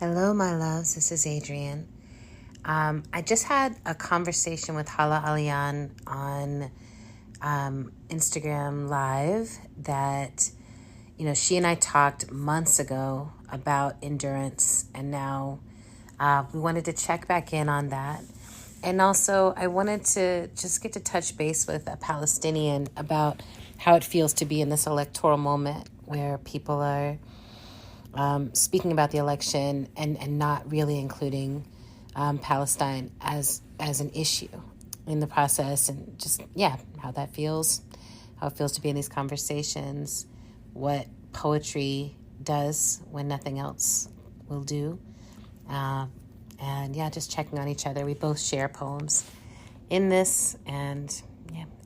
Hello, my loves. This is Adrian. I just had a conversation with Hala Alyan on Instagram Live that, she and I talked months ago about endurance, and now we wanted to check back in on that. And also, I wanted to just get to touch base with a Palestinian about how it feels to be in this electoral moment where people are speaking about the election and not really including Palestine as an issue in the process, and just how that feels, how it feels to be in these conversations, what poetry does when nothing else will do, uh, and just checking on each other. We both share poems in this, and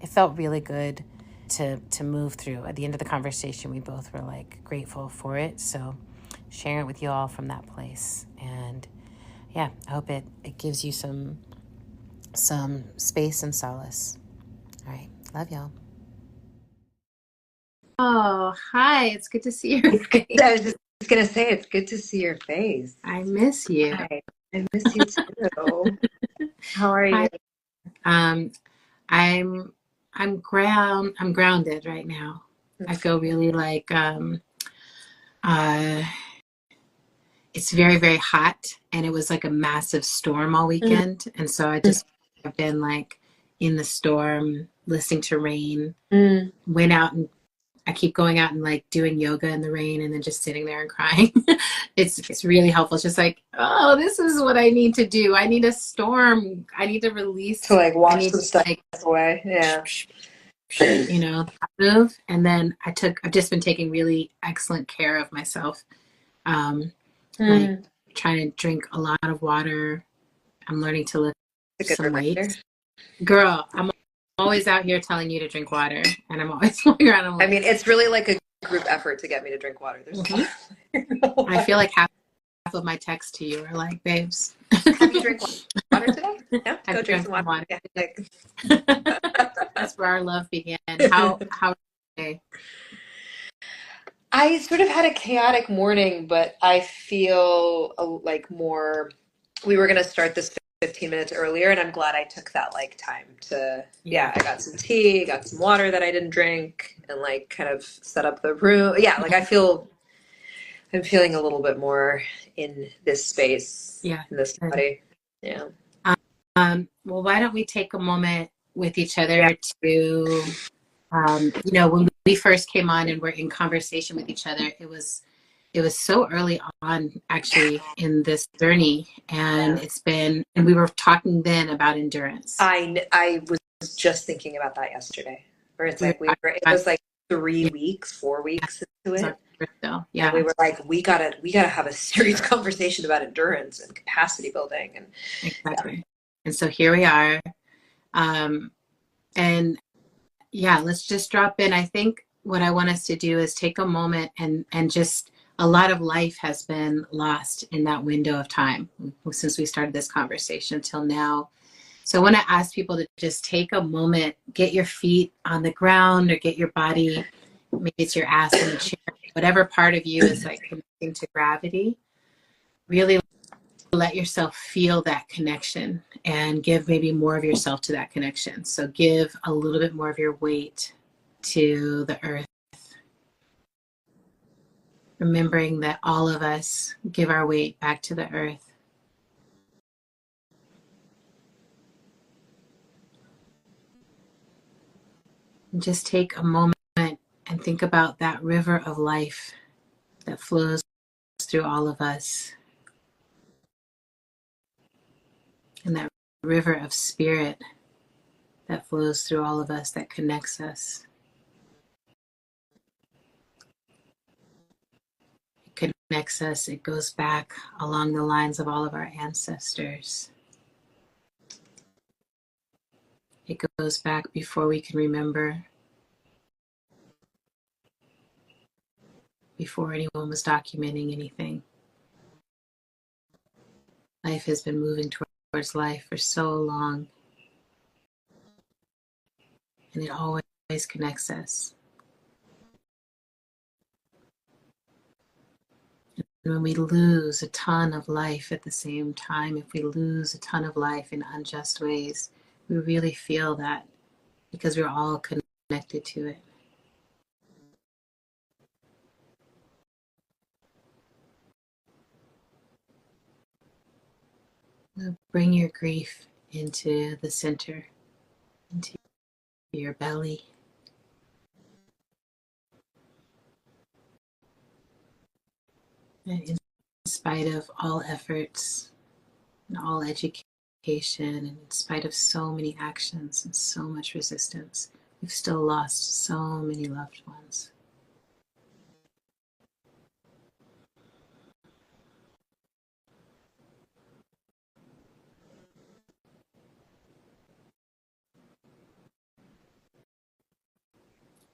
it felt really good to move through. At the end of the conversation, we both were like grateful for it. So sharing it with you all from that place. And I hope it gives you some space and solace. All right. Love y'all. Oh, hi. It's good to see your face. I was just going to say, it's good to see your face. I miss you. Hi. I miss you too. How are you? Hi. I'm grounded right now. I feel really like it's very, very hot, and it was like a massive storm all weekend. And so I've been like in the storm, listening to rain, went out, and I keep going out and like doing yoga in the rain and then just sitting there and crying. It's really helpful. It's just like, oh, this is what I need to do. I need a storm. I need to release. To like wash I need some to stuff like away. Yeah. Move. And then I've just been taking really excellent care of myself. Like trying to drink a lot of water. I'm learning to lift some weights. Girl, I'm always out here telling you to drink water, and I'm always going around. I'm like, I mean, it's really like a group effort to get me to drink water. I feel like half of my texts to you are like, babes. Have you drink water today? No, go drink some water. Yeah. That's where our love began. How today? I sort of had a chaotic morning, but I feel like more. We were going to start this 15 minutes earlier, and I'm glad I took that like time to. I got some tea, got some water that I didn't drink, and like kind of set up the room. Yeah, like I'm feeling a little bit more in this space. Yeah, in this body. Yeah. Well, why don't we take a moment with each other to, when we first came on and were in conversation with each other, it was so early on actually in this journey, and and we were talking then about endurance. I was just thinking about that yesterday, where it's like it was like 4 weeks into it. Yeah. And we were like, we gotta have a serious conversation about endurance and capacity building. And exactly. And so here we are. And let's just drop in. I think what I want us to do is take a moment and just a lot of life has been lost in that window of time since we started this conversation till now. So I want to ask people to just take a moment, get your feet on the ground or get your body, maybe it's your ass in the chair, whatever part of you is like connecting to gravity. Really let yourself feel that connection and give maybe more of yourself to that connection. So give a little bit more of your weight to the earth. Remembering that all of us give our weight back to the earth. And just take a moment and think about that river of life that flows through all of us. And that river of spirit that flows through all of us, that connects us. It connects us, it goes back along the lines of all of our ancestors. It goes back before we can remember, before anyone was documenting anything. Life has been moving towards life for so long, and it always connects us. when we lose a ton of life at the same time, if we lose a ton of life in unjust ways, we really feel that because we're all connected to it. Bring your grief into the center, into your belly. And in spite of all efforts and all education, and in spite of so many actions and so much resistance, we've still lost so many loved ones.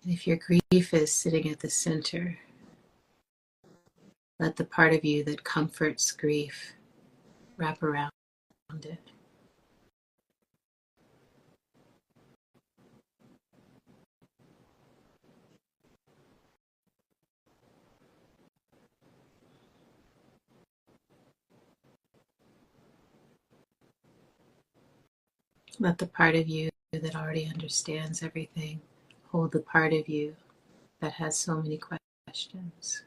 And if your grief is sitting at the center, let the part of you that comforts grief wrap around it. Let the part of you that already understands everything hold the part of you that has so many questions.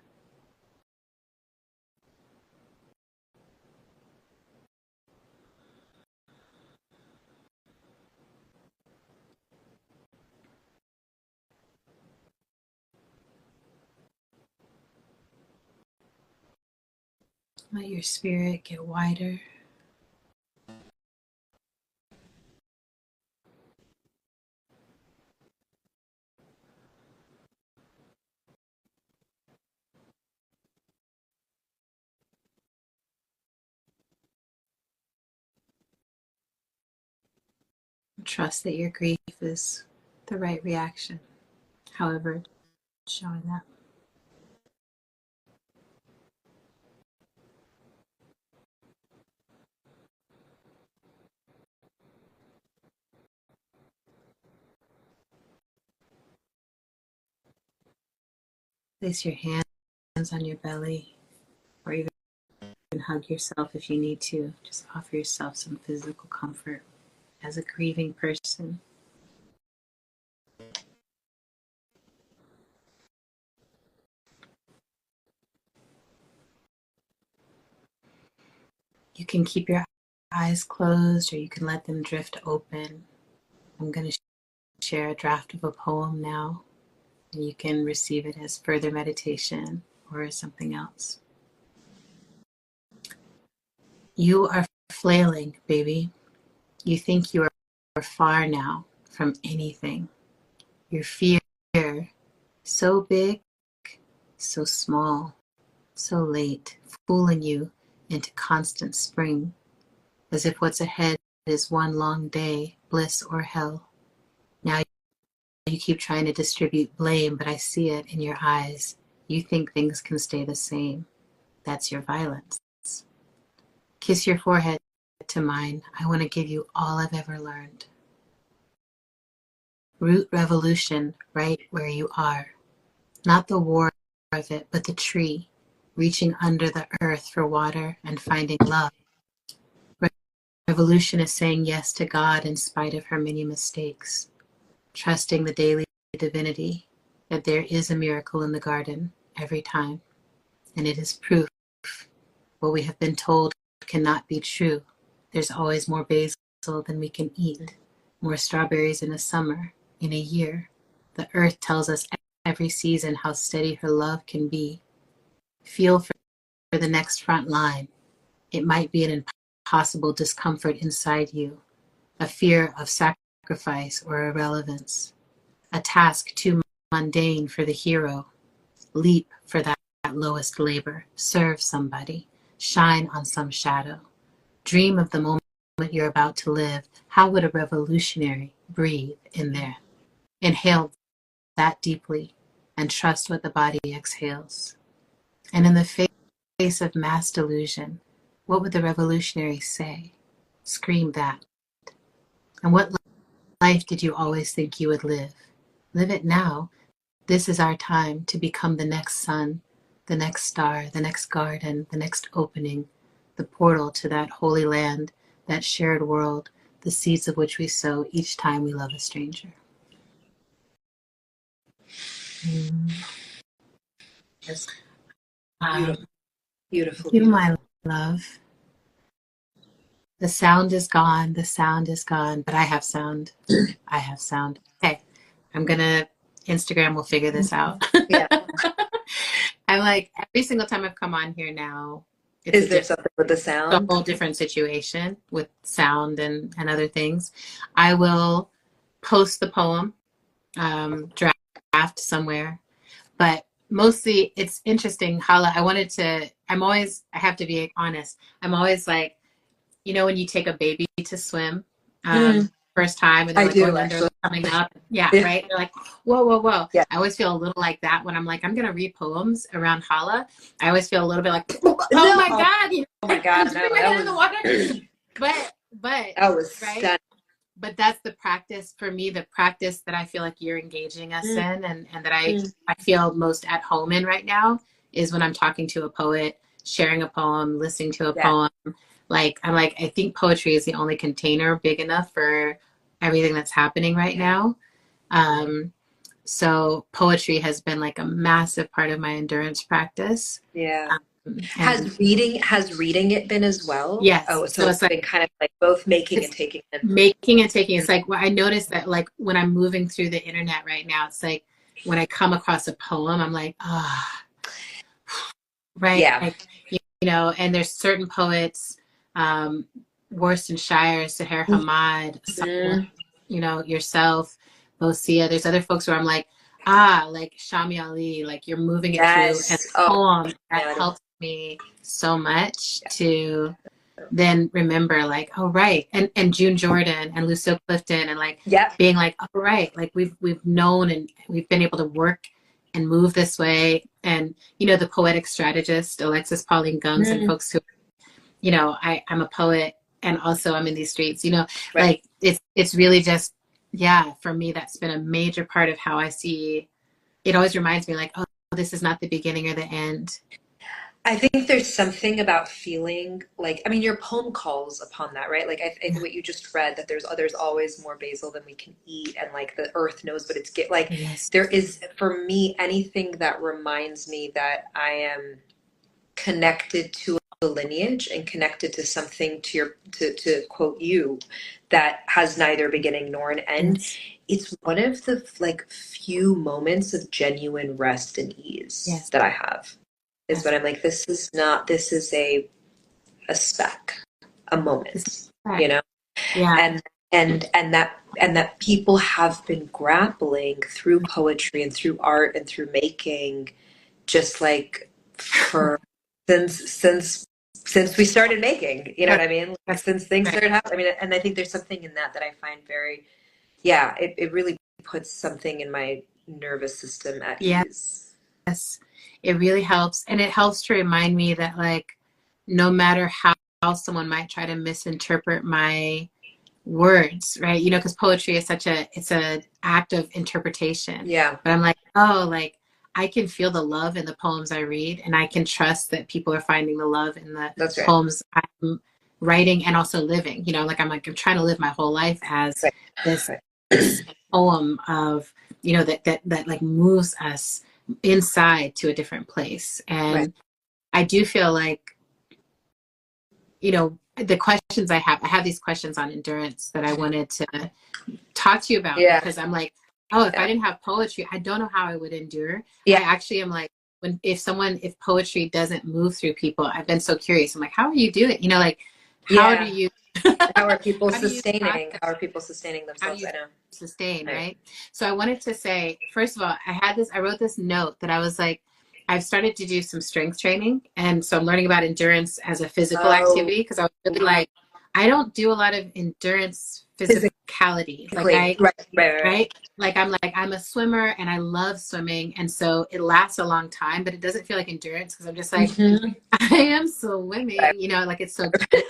Let your spirit get wider. Trust that your grief is the right reaction, however it's showing up. Place your hands on your belly, or even hug yourself if you need to. Just offer yourself some physical comfort as a grieving person. You can keep your eyes closed or you can let them drift open. I'm going to share a draft of a poem now, and you can receive it as further meditation or as something else. You are flailing, baby. You think you are far now from anything. Your fear, so big, so small, so late, fooling you into constant spring, as if what's ahead is one long day, bliss or hell. Now you keep trying to distribute blame, but I see it in your eyes. You think things can stay the same. That's your violence. Kiss your forehead to mine. I want to give you all I've ever learned. Root revolution right where you are. Not the war of it, but the tree, reaching under the earth for water and finding love. Revolution is saying yes to God in spite of her many mistakes, trusting the daily divinity that there is a miracle in the garden every time, and it is proof what we have been told cannot be true. There's always more basil than we can eat, more strawberries in a summer, in a year. The earth tells us every season how steady her love can be. Feel for the next front line. It might be an impossible discomfort inside you, a fear of sacrifice or irrelevance, a task too mundane for the hero. Leap for that lowest labor, serve somebody, shine on some shadow. Dream of the moment you're about to live. How would a revolutionary breathe in there? Inhale that deeply and trust what the body exhales. And in the face of mass delusion, what would the revolutionary say? Scream that. And what life did you always think you would live? Live it now. This is our time to become the next sun, the next star, the next garden, the next opening, the portal to that holy land, that shared world, the seeds of which we sow each time we love a stranger. Yes. Beautiful, beautiful, You, my beautiful. love. The sound is gone. The sound is gone. But I have sound. I have sound. Okay. Instagram will figure this out. Yeah. I'm like, every single time I've come on here now, Is there something with the a sound? whole different situation with sound and other things. I will post the poem, draft somewhere, but mostly it's interesting. Hala, I have to be honest. I'm always like, when you take a baby to swim, first time and they're I like do going under, actually. coming up. Yeah, Yeah. right. They're like, whoa, whoa, whoa. Yeah. I always feel a little like that when I'm like, I'm going to read poems around Hala. I always feel a little bit like, oh No. my God. Oh my God. I'm No, my head in the water. But that was right. stunning. But that's the practice for me, the practice that I feel like you're engaging us in and that I feel most at home in right now is when I'm talking to a poet, sharing a poem, listening to a poem. Like, I think poetry is the only container big enough for everything that's happening right now. So poetry has been like a massive part of my endurance practice. Yeah. Has reading it been as well? Yes. Oh, so it's been kind of like both making and taking it. Making and taking. It's like, I noticed that like when I'm moving through the internet right now, it's like when I come across a poem, I'm like, right. Yeah. Like, and there's certain poets, Worston Shire, Seher Hamad, yourself, Bosia. There's other folks where I'm like, like Shami Ali, like you're moving it through a poem that helps me so much to then remember like, oh, right. And June Jordan and Lucille Clifton and like being like, oh, right. Like we've known and we've been able to work and move this way. And, the poetic strategist, Alexis Pauline Gumbs and folks who, I'm a poet and also I'm in these streets, like it's really just, for me, that's been a major part of how I see, it always reminds me like, oh, this is not the beginning or the end. I think there's something about feeling like, I mean, your poem calls upon that, right? Like I think what you just read, that there's always more basil than we can eat. And like the earth knows what it's there is, for me, anything that reminds me that I am connected to a lineage and connected to something to quote you, that has neither beginning nor an end. It's one of the like few moments of genuine rest and ease that I have. Is when I'm like, this is a speck, a moment, Yeah. And that people have been grappling through poetry and through art and through making, just like since we started making, you know what I mean? Like, since things started happening. I mean, and I think there's something in that I find very, it really puts something in my nervous system at ease. Yes, it really helps. And it helps to remind me that like, no matter how someone might try to misinterpret my words, right? Because poetry is it's an act of interpretation. Yeah. But I'm like, oh, like I can feel the love in the poems I read, and I can trust that people are finding the love in the poems I'm writing and also living. I'm trying to live my whole life as this poem of, that like moves us inside to a different place. And I do feel like, the questions I have these questions on endurance that I wanted to talk to you about, because I'm like, oh, if I didn't have poetry, I don't know how I would endure. I actually am like, if poetry doesn't move through people, I've been so curious. I'm like, how are you doing? Like, how do you, how are people sustaining? How are people sustaining themselves? I know. Sustain, right? So I wanted to say, first of all, I wrote this note that I was like, I've started to do some strength training. And so I'm learning about endurance as a physical activity, because I was really like, I don't do a lot of endurance physicality. Like right? Like I'm a swimmer and I love swimming. And so it lasts a long time, but it doesn't feel like endurance because I'm just like, I am swimming, like it's so good.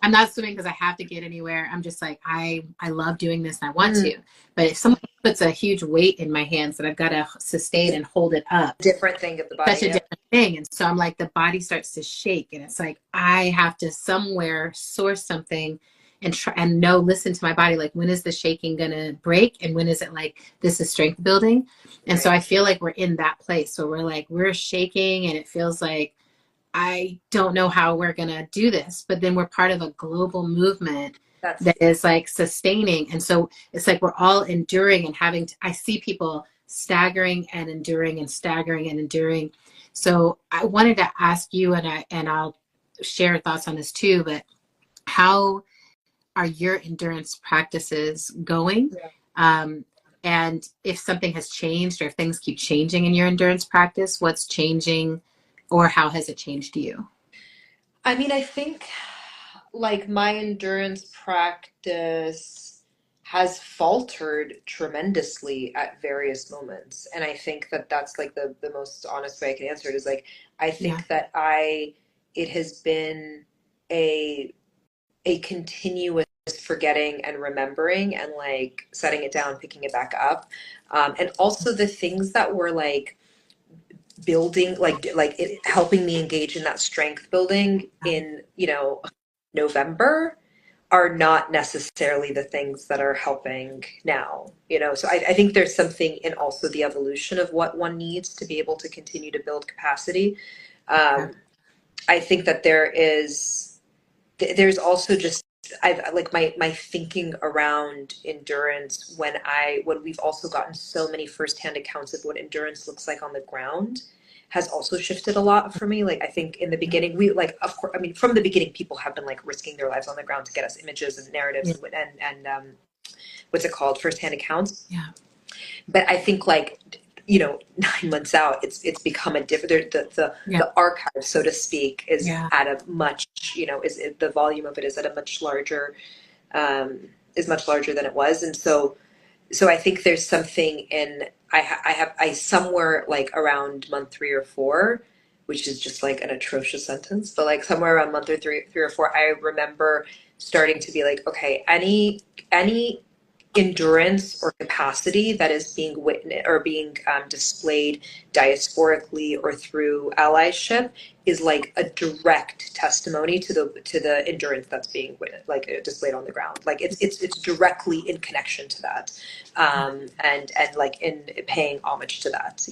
I'm not swimming because I have to get anywhere. I'm just like, I love doing this and I want to. But if someone puts a huge weight in my hands that I've got to sustain and hold it up, different thing of the body. such a different thing. And so I'm like, the body starts to shake, and it's like I have to somewhere source something and try and listen to my body. Like, when is the shaking gonna break, and when is it like this is strength building? And so I feel like we're in that place where we're shaking, and it feels like I don't know how we're gonna do this, but then we're part of a global movement that is like sustaining. And so it's like we're all enduring and having to, I see people staggering and enduring and staggering and enduring. So I wanted to ask you, and I'll share thoughts on this too, but how are your endurance practices going? And if something has changed, or if things keep changing in your endurance practice, what's changing, or how has it changed you? I mean, I think like my endurance practice has faltered tremendously at various moments. And I think that that's like the most honest way I can answer it is like, I think that it has been a continuous forgetting and remembering and like setting it down, picking it back up. And also the things that were like building, like it helping me engage in that strength building in, November are not necessarily the things that are helping now, So I think there's something in also the evolution of what one needs to be able to continue to build capacity. I think that there's also just I've like my thinking around endurance when we've also gotten so many firsthand accounts of what endurance looks like on the ground has also shifted a lot for me. Like I think in the beginning of course, I mean from the beginning people have been like risking their lives on the ground to get us images and narratives and what's it called, firsthand accounts. But I think 9 months out, it's become a different. The archive, so to speak, is at a much the volume of it is at a much larger is much larger than it was, and so I think there's something in I somewhere like around month 3 or 4, which is just like an atrocious sentence, but like somewhere around month 3 or 4, I remember starting to be like, okay, any endurance or capacity that is being witnessed or being displayed diasporically or through allyship is like a direct testimony to the endurance that's being displayed on the ground. Like it's directly in connection to that, and like in paying homage to that,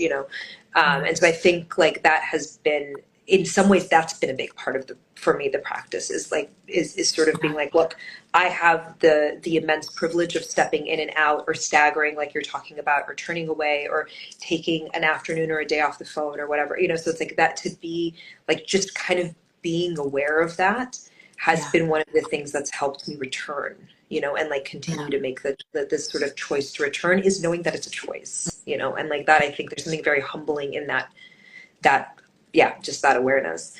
and so I think like that has been, in some ways, that's been a big part of for me, the practice is sort of being like, look, I have the immense privilege of stepping in and out, or staggering like you're talking about, or turning away, or taking an afternoon or a day off the phone or whatever, so it's like that, to be like just kind of being aware of that has been one of the things that's helped me return, and like continue to make this sort of choice to return, is knowing that it's a choice, and like that, I think there's something very humbling in that just that awareness.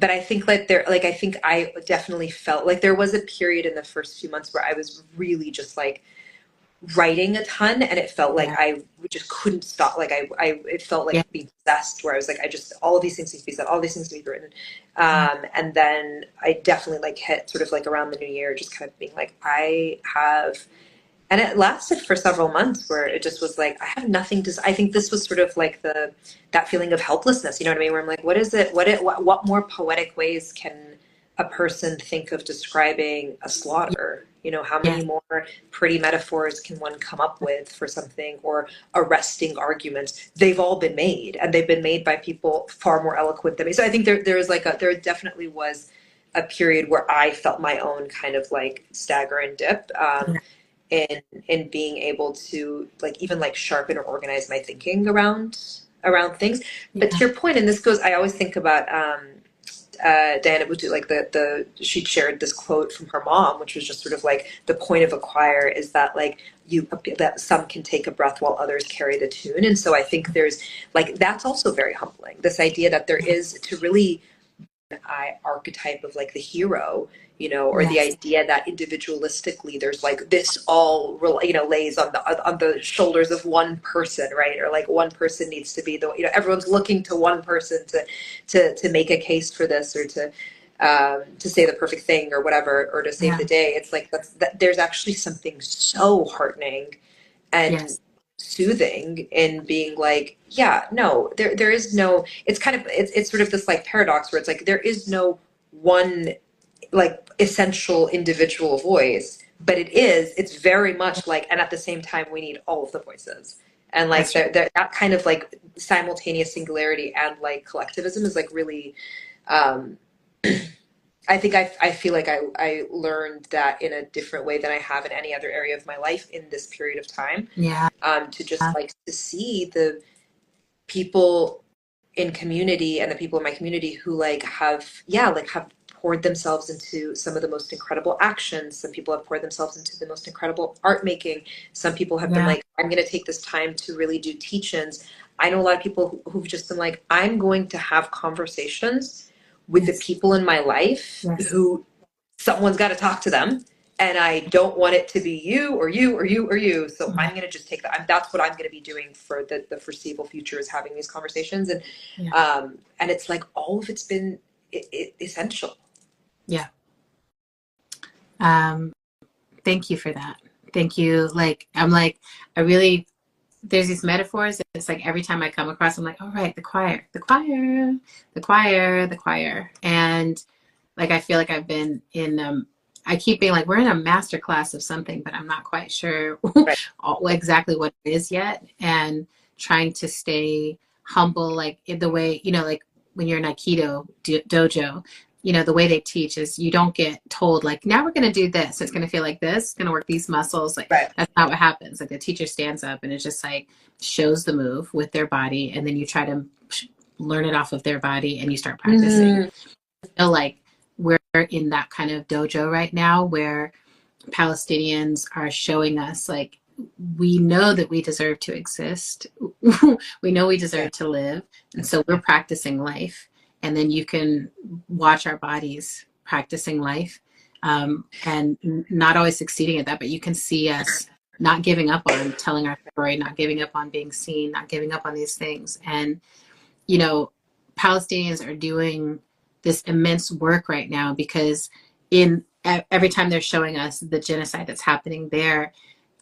But I think I think I definitely felt like there was a period in the first few months where I was really just like writing a ton, and it felt like I just couldn't stop. Like it felt like being possessed, where I was like, all of these things need to be said, all these things need to be written. And then I definitely like hit sort of like around the new year, just kind of being like, and it lasted for several months where it just was like, I have nothing to, I think this was sort of like that feeling of helplessness, you know what I mean? Where I'm like, what is it? What more poetic ways can a person think of describing a slaughter? How many more pretty metaphors can one come up with for something, or arresting arguments? They've all been made, and they've been made by people far more eloquent than me. So I think there definitely was a period where I felt my own kind of like stagger and dip. In being able to like even like sharpen or organize my thinking around things. But to your point, and this goes, I always think about Diana Butu, like she shared this quote from her mom, which was just sort of like, the point of a choir is that like that some can take a breath while others carry the tune. And so I think there's like, that's also very humbling, this idea that there is to really archetype of like the hero, or the idea that individualistically there's like this all lays on the shoulders of one person, right? Or like one person needs to be everyone's looking to one person to make a case for this, or to to say the perfect thing or whatever, or to save the day. It's like there's actually something so heartening and soothing in being like, yeah, no, there is no, it's kind of, it's sort of this like paradox where it's like there is no one like essential individual voice, but it's very much like, and at the same time we need all of the voices, and like that kind of like simultaneous singularity and like collectivism is like really, I think I feel like I learned that in a different way than I have in any other area of my life in this period of time. To just like to see the people in community and the people in my community who like have poured themselves into some of the most incredible actions. Some people have poured themselves into the most incredible art making. Some people have been like, I'm going to take this time to really do teach-ins. I know a lot of people who've just been like, I'm going to have conversations with the people in my life who someone's got to talk to them. And I don't want it to be you or you or you or you. So I'm going to just take that. That's what I'm going to be doing for the foreseeable future, is having these conversations. And it's like all of it's been essential. Yeah. Thank you for that. Thank you. Like, I'm like, there's these metaphors. It's like every time I come across, I'm like, all right, the choir, the choir, the choir, the choir. And like, I feel like I've been in, I keep being like, we're in a master class of something, but I'm not quite sure exactly what it is yet. And trying to stay humble, like in the way, like when you're in Aikido dojo, the way they teach is you don't get told like, now we're going to do this. It's going to feel like this, it's going to work these muscles. Like that's not what happens. Like the teacher stands up and it just like shows the move with their body. And then you try to learn it off of their body and you start practicing. So like we're in that kind of dojo right now where Palestinians are showing us like, we know that we deserve to exist. We know we deserve to live. And so we're practicing life. And then you can watch our bodies practicing life, and not always succeeding at that, but you can see us not giving up on telling our story, not giving up on being seen, not giving up on these things. And, Palestinians are doing this immense work right now because every time they're showing us the genocide that's happening there,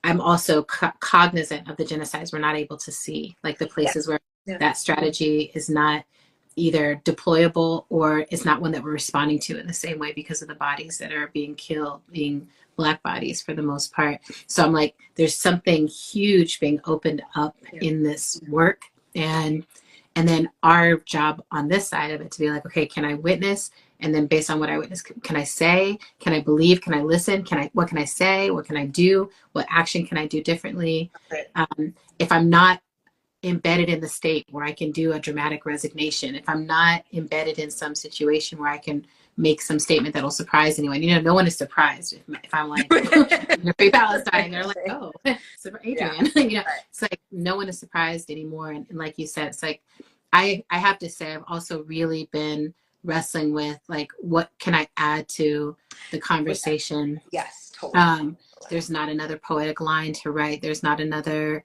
I'm also cognizant of the genocides we're not able to see, like the places where that strategy is not either deployable or it's not one that we're responding to in the same way because of the bodies that are being killed, being Black bodies for the most part. So I'm like, there's something huge being opened up in this work. And then our job on this side of it to be like, okay, can I witness? And then based on what I witness, can I say, can I believe, can I listen? What can I say? What can I do? What action can I do differently? If I'm not embedded in the state where I can do a dramatic resignation, if I'm not embedded in some situation where I can make some statement that'll surprise anyone, no one is surprised if I'm like, free Palestine, they're like, oh, Adrian, it's like no one is surprised anymore. And like you said, it's like, I have to say, I've also really been wrestling with like, what can I add to the conversation? Yes, totally. There's not another poetic line to write. There's not another,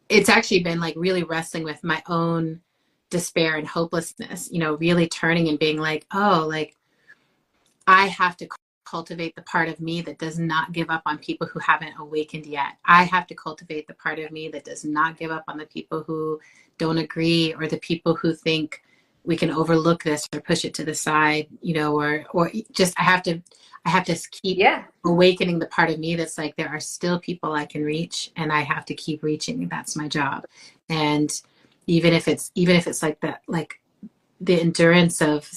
it's actually been like really wrestling with my own despair and hopelessness, really turning and being like, oh, like I have to cultivate the part of me that does not give up on people who haven't awakened yet. I have to cultivate the part of me that does not give up on the people who don't agree, or the people who think we can overlook this or push it to the side, or just I have to keep awakening the part of me that's like, there are still people I can reach and I have to keep reaching. That's my job. And even if it's like that, like the endurance of,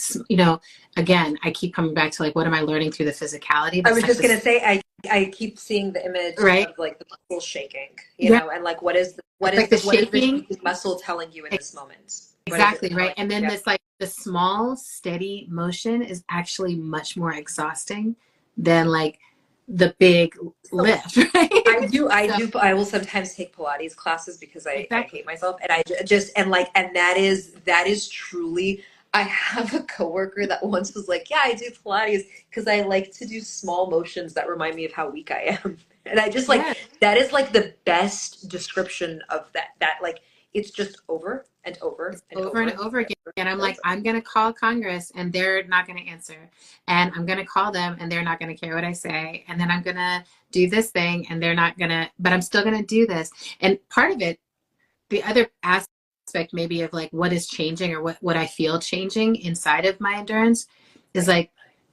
again, I keep coming back to like, what am I learning through the physicality? I was just going to say, I keep seeing the image of like the muscle shaking, know, and like, what is the muscle telling you in this moment? Exactly. Right. And then this, like the small, steady motion is actually much more exhausting than like the big lift. Right? I will sometimes take Pilates classes because I hate myself. And that is truly, I have a coworker that once was like, yeah, I do Pilates because I like to do small motions that remind me of how weak I am. And I just that is like the best description of that like, it's just over and over It's and over and over over again. And I'm and like, over. I'm going to call Congress and they're not going to answer. And I'm going to call them and they're not going to care what I say. And then I'm going to do this thing and they're not going to, but I'm still going to do this. And part of it, the other aspect maybe of like what is changing or what I feel changing inside of my endurance is like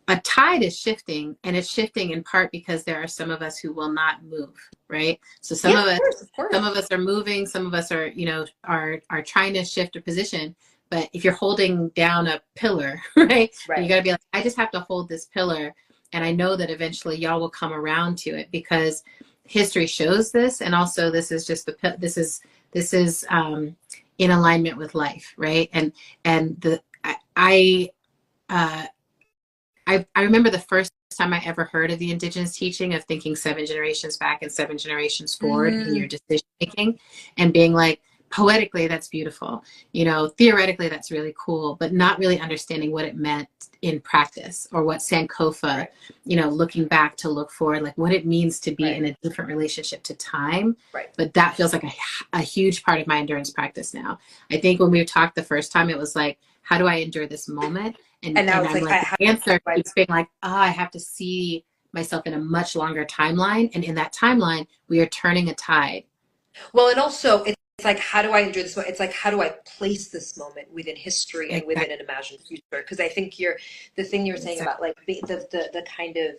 a tide is shifting, and it's shifting in part because there are some of us who will not move, right? So some Yeah, of us, of course. some of us are moving, some of us are, you know, are trying to shift a position. But if you're holding down a pillar, right? Right. You got to be like, I just have to hold this pillar, and I know that eventually y'all will come around to it because history shows this, and also this is just this is in alignment with life, right? And the uh, I remember the first time I ever heard of the indigenous teaching of thinking 7 generations back and 7 generations forward in your decision making, and being like, poetically, that's beautiful. You know, theoretically, that's really cool, but not really understanding what it meant in practice, or what Sankofa, Right. you know, looking back to look forward, like what it means to be in a different relationship to time. Right. But that feels like a huge part of my endurance practice now. I think when we talked the first time, it was like, how do I endure this moment? And now and it's I'm like, like, the answer keeps being like, I have to see myself in a much longer timeline. And in that timeline, we are turning a tide. well, and also it's like, how do I endure this moment? It's like, how do I place this moment within history and within an imagined future? Because I think the thing you're saying about like the kind of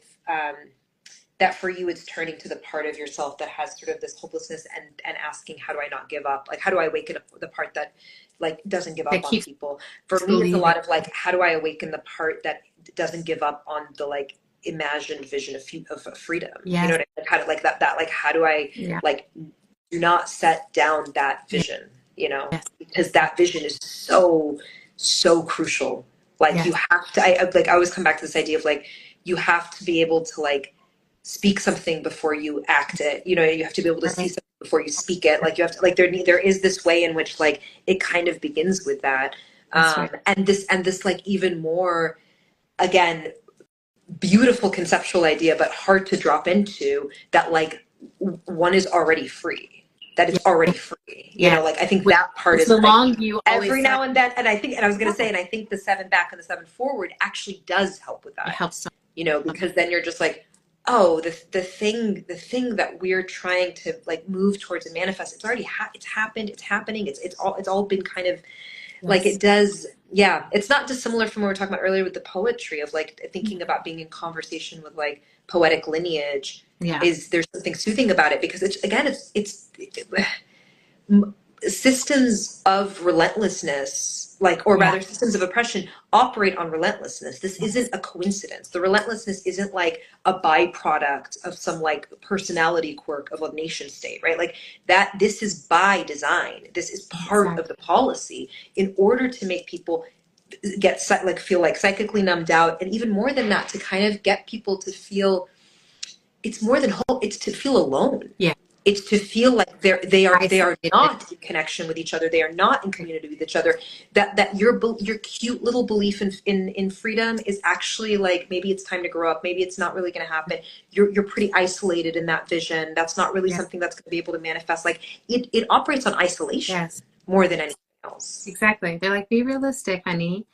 that for you, it's turning to the part of yourself that has sort of this hopelessness, and asking, how do I not give up? Like, how do I awaken up the part that like doesn't give up on people? For me, it's a lot of like, how do I awaken the part that doesn't give up on the like imagined vision of freedom? Yes. You know what I mean? Kind of like that like, how do I like do not set down that vision, you know, because that vision is so crucial. Like you have to, I always come back to this idea of like, you have to be able to like speak something before you act it. You know, you have to be able to see something before you speak it. Like you have to, like there is this way in which like it kind of begins with that. And this like even more, again, beautiful conceptual idea, but hard to drop into, that like one is already free, that it's already free. You know, like I think that part is the like, long view every now and then. And I think, and I was going to say, and I think the 7 back and the 7 forward actually does help with that. It helps. You know, because then you're just like, oh, the thing that we're trying to like move towards and manifest, it's already it's happened, it's happening, it's all been kind of like, it does. Yeah, it's not dissimilar from what we were talking about earlier with the poetry of like thinking about being in conversation with like poetic lineage. Is there's something soothing about it, because it's, again, it's systems of relentlessness, like, or rather systems of oppression operate on relentlessness. This isn't a coincidence. The relentlessness isn't like a byproduct of some like personality quirk of a nation state, right? Like that, this is by design. This is part of the policy in order to make people feel like psychically numbed out. And even more than that, to kind of get people to feel, it's more than hope, it's to feel alone. It's to feel like they are not in connection with each other. They are not in community with each other. That your cute little belief in freedom is actually like, maybe it's time to grow up. Maybe it's not really going to happen. You're pretty isolated in that vision. That's not really something that's going to be able to manifest. Like it operates on isolation more than anything else. Exactly. They're like, be realistic, honey.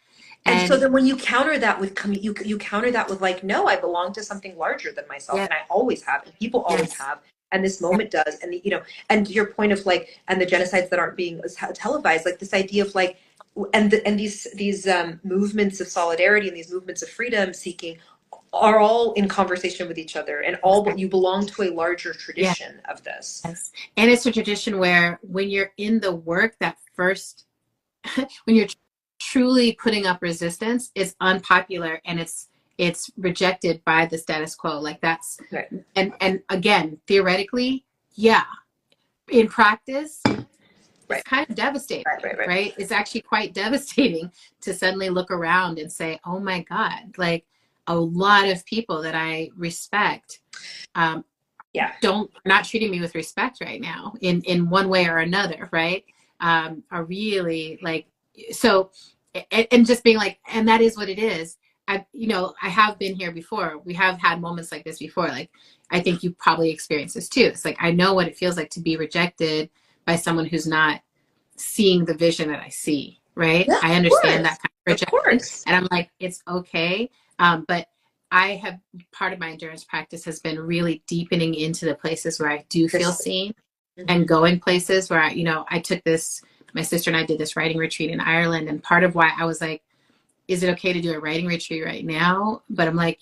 And so then when you counter that with you counter that with like, no, I belong to something larger than myself, and I always have, and people always have. And this moment does. And, you know, and to your point of like, and the genocides that aren't being televised, like this idea of like, and these movements of solidarity and these movements of freedom seeking are all in conversation with each other, and all, you belong to a larger tradition of this. And it's a tradition where when you're in the work, that first, when you're truly putting up resistance, it's unpopular and it's rejected by the status quo. Like that's, and again, theoretically, in practice, it's kind of devastating, right? It's actually quite devastating to suddenly look around and say, oh my God, like a lot of people that I respect, not treating me with respect right now in one way or another, right? Are really like, so, and just being like, and that is what it is. I have been here before. We have had moments like this before. Like, I think you probably experienced this too. It's like, I know what it feels like to be rejected by someone who's not seeing the vision that I see, right? Yeah, I understand that kind of of projection, course. and I'm like, it's okay. But part of my endurance practice has been really deepening into the places where I do feel seen, and going places where I took this, my sister and I did this writing retreat in Ireland, and part of why I was like, is it okay to do a writing retreat right now? But I'm like,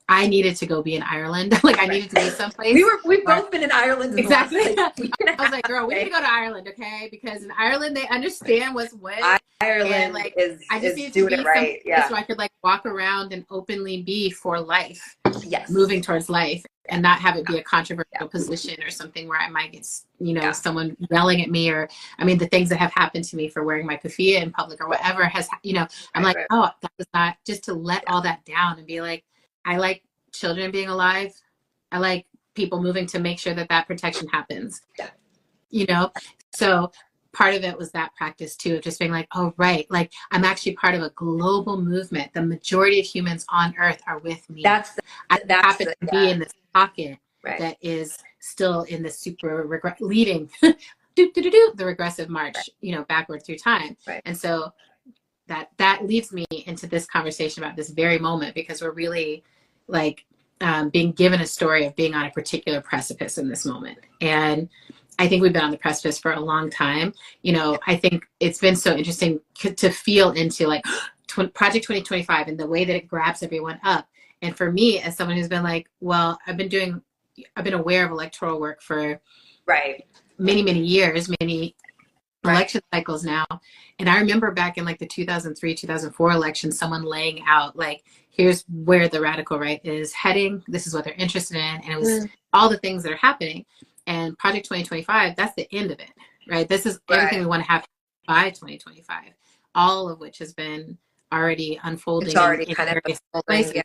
I needed to go be in Ireland. Like I needed to be someplace. We've both been in Ireland. Exactly. I was like, girl, we need to go to Ireland, okay? Because in Ireland they understand what's what. Ireland like, is I just needed doing to be it right. Yeah. so I could like walk around and openly be for life. Yes. Moving towards life, and not have it be a controversial position or something where I might get, someone yelling at me, or, I mean, the things that have happened to me for wearing my keffiyeh in public or whatever has, I'm like, oh, that was not, just to let all that down and be like, I like children being alive. I like people moving to make sure that that protection happens. Yeah. So part of it was that practice too, of just being like, oh, right. Like I'm actually part of a global movement. The majority of humans on earth are with me. I happen to be in this pocket that is still in the super leading the regressive march, backward through time. Right. And so that leads me into this conversation about this very moment, because we're really like being given a story of being on a particular precipice in this moment. And I think we've been on the precipice for a long time. I think it's been so interesting to feel into like Project 2025 and the way that it grabs everyone up. And for me, as someone who's been like, well, I've been aware of electoral work for many, many years, many election cycles now. And I remember back in like the 2003, 2004 election, someone laying out like, here's where the radical right is heading. This is what they're interested in. And it was all the things that are happening. And Project 2025, that's the end of it, right? This is everything we want to have by 2025, all of which has been already unfolding. It's already in kind of places,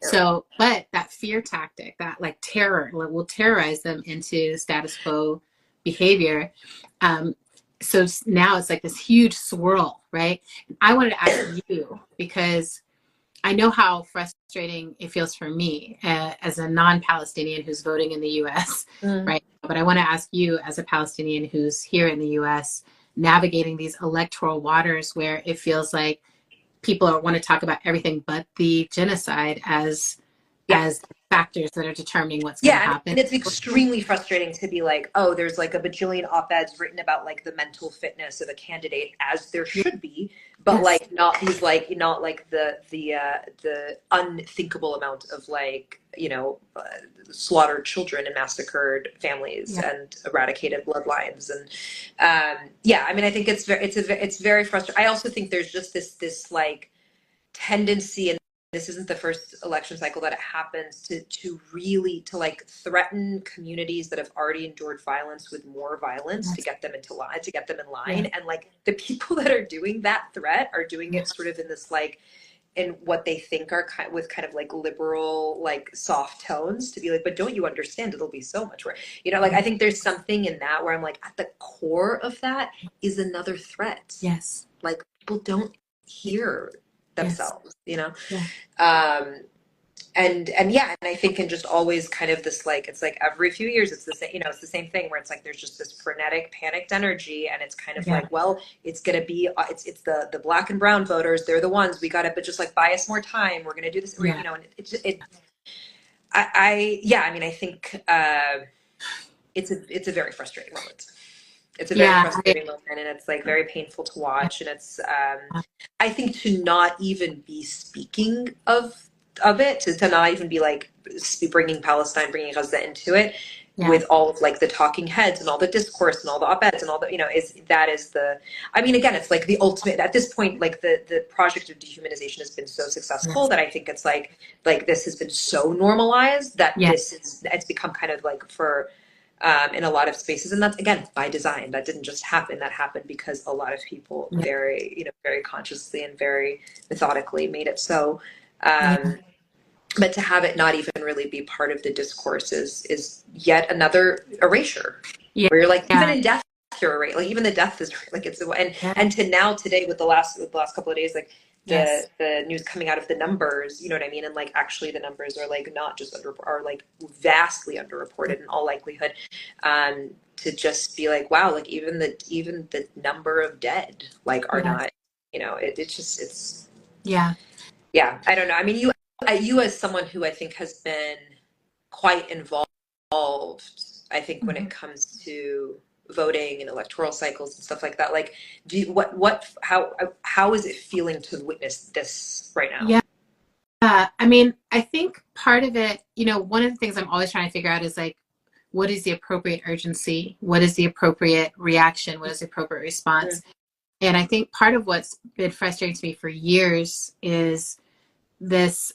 So, but that fear tactic, that like terror, will terrorize them into status quo behavior. So now it's like this huge swirl, right? I wanted to ask you, because I know how frustrating it feels for me as a non-Palestinian who's voting in the U.S., right? But I want to ask you, as a Palestinian who's here in the U.S., navigating these electoral waters where it feels like people want to talk about everything but the genocide as factors that are determining what's going to happen. And it's extremely frustrating to be like, oh, there's like a bajillion op-eds written about like the mental fitness of a candidate, as there should be, but like not these like the unthinkable amount of like slaughtered children and massacred families and eradicated bloodlines. And I mean, I think it's very frustrating. I also think there's just this like tendency, and this isn't the first election cycle that it happens, to really like threaten communities that have already endured violence with more violence to get them in line. And like the people that are doing that threat are doing it sort of in this like, in what they think are kind of like liberal, like soft tones, to be like, but don't you understand, it'll be so much worse. Like I think there's something in that where I'm like, at the core of that is another threat. Yes. Like people don't hear themselves, and I think, and just always kind of this like, it's like every few years it's the same, it's the same thing where it's like there's just this frenetic panicked energy, and it's kind of like, well, it's gonna be it's the black and brown voters, they're the ones we gotta, but just like buy us more time, we're gonna do this, and I think it's a very frustrating moment. It's a very frustrating moment, and it's like very painful to watch. And it's, I think, to not even be speaking of it, to not even be like bringing Palestine, bringing Gaza into it, with all of like the talking heads and all the discourse and all the op-eds and all the, I mean, again, it's like the ultimate, at this point, like the project of dehumanization has been so successful that I think it's like this has been so normalized that it's become kind of like for, in a lot of spaces, and that's again by design. That didn't just happen. That happened because a lot of people very consciously and very methodically made it so. But to have it not even really be part of the discourse is yet another erasure. Where you're like, even in death cure rate, like even the death is like it's Yeah. and to now today with the last couple of days, like Yes. the news coming out of the numbers, you know what I mean, and like actually the numbers are like not just are like vastly underreported in all likelihood, to just be like, wow, like even the number of dead like are Yeah. not, you know, it's just Yeah. yeah, I don't know. I mean, you as someone who I think has been quite involved, I think when it comes to voting and electoral cycles and stuff like that, like, do you, how is it feeling to witness this right now? Yeah. I mean, I think part of it, you know, one of the things I'm always trying to figure out is like, what is the appropriate urgency? What is the appropriate reaction? What is the appropriate response? And I think part of what's been frustrating to me for years is this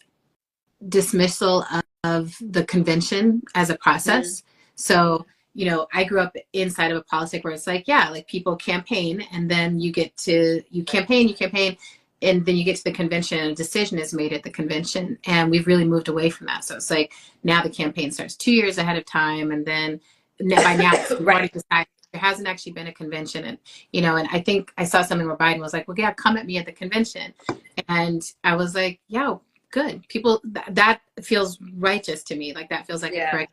dismissal of the convention as a process. So, you know, I grew up inside of a politic where it's like, yeah, like people campaign and then you campaign, and then you get to the convention and a decision is made at the convention. And we've really moved away from that. So it's like now the campaign starts 2 years ahead of time. And then by now we've already decided there hasn't actually been a convention. And, you know, and I think I saw something where Biden was like, well, yeah, come at me at the convention. And I was like, yeah, good. People, that feels righteous to me. Like that feels like a correct.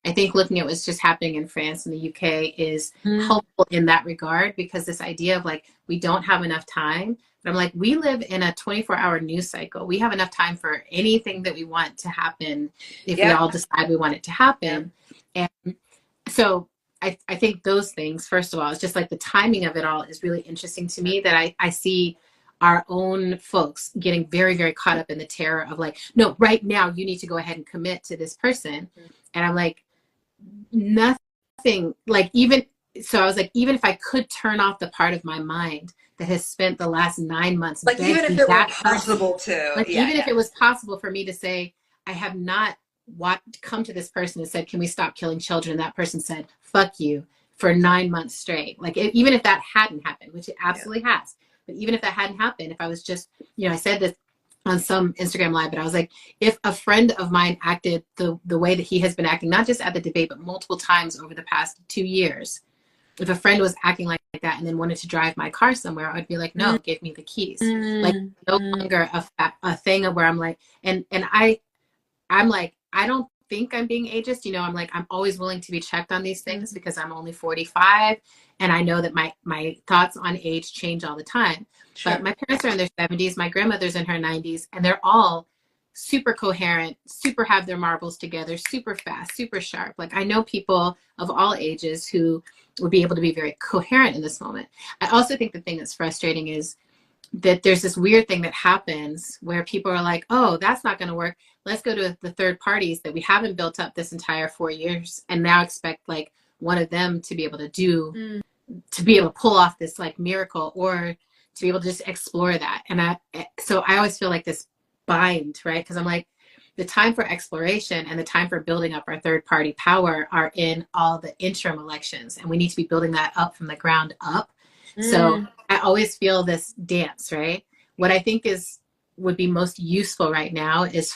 I think looking at what's just happening in France and the UK is helpful in that regard, because this idea of like, we don't have enough time. But I'm like, we live in a 24-hour news cycle. We have enough time for anything that we want to happen if we all decide we want it to happen. And so I think those things, first of all, it's just like the timing of it all is really interesting to me, that I see our own folks getting very, very caught up in the terror of like, no, right now you need to go ahead and commit to this person. And I'm like, nothing, like even, so I was like, even if I could turn off the part of my mind that has spent the last 9 months, like even if it were possible to, like if it was possible for me to say, I have not come to this person and said, can we stop killing children? And that person said, fuck you, for 9 months straight. Like even if that hadn't happened, which it absolutely has, but even if that hadn't happened, if I was just, you know, I said this on some Instagram live, but I was like, if a friend of mine acted the way that he has been acting, not just at the debate, but multiple times over the past 2 years, if a friend was acting like that and then wanted to drive my car somewhere, I'd be like, no, give me the keys. Like no longer a thing of where I'm like, and I'm like, I don't think I'm being ageist. You know, I'm like, I'm always willing to be checked on these things because I'm only 45. And I know that my thoughts on age change all the time. Sure. But my parents are in their 70s. My grandmother's in her 90s. And they're all super coherent, super have their marbles together, super fast, super sharp. Like I know people of all ages who would be able to be very coherent in this moment. I also think the thing that's frustrating is that there's this weird thing that happens where people are like, oh, that's not going to work. Let's go to the third parties that we haven't built up this entire 4 years and now expect like one of them to be able to to be able to pull off this like miracle, or to be able to just explore that. And so I always feel like this bind, right? Because I'm like, the time for exploration and the time for building up our third party power are in all the interim elections. And we need to be building that up from the ground up. So I always feel this dance, right? What I think would be most useful right now is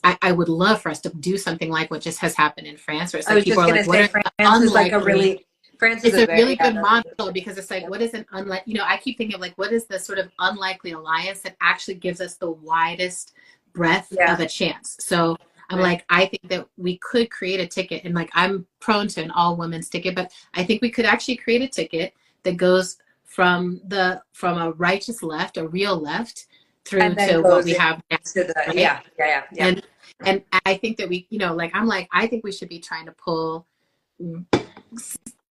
I would love for us to do something like what just has happened in France, where it's like people are like, what are France is like a really, France is a really good model, because it's like, what is an you know, I keep thinking of like, what is the sort of unlikely alliance that actually gives us the widest breadth of a chance? So I'm like, I think that we could create a ticket, and like, I'm prone to an all women's ticket, but I think we could actually create a ticket that goes from a righteous left, a real left, through to what we have now. Right? And I think that we, you know, like, I'm like, I think we should be trying to pull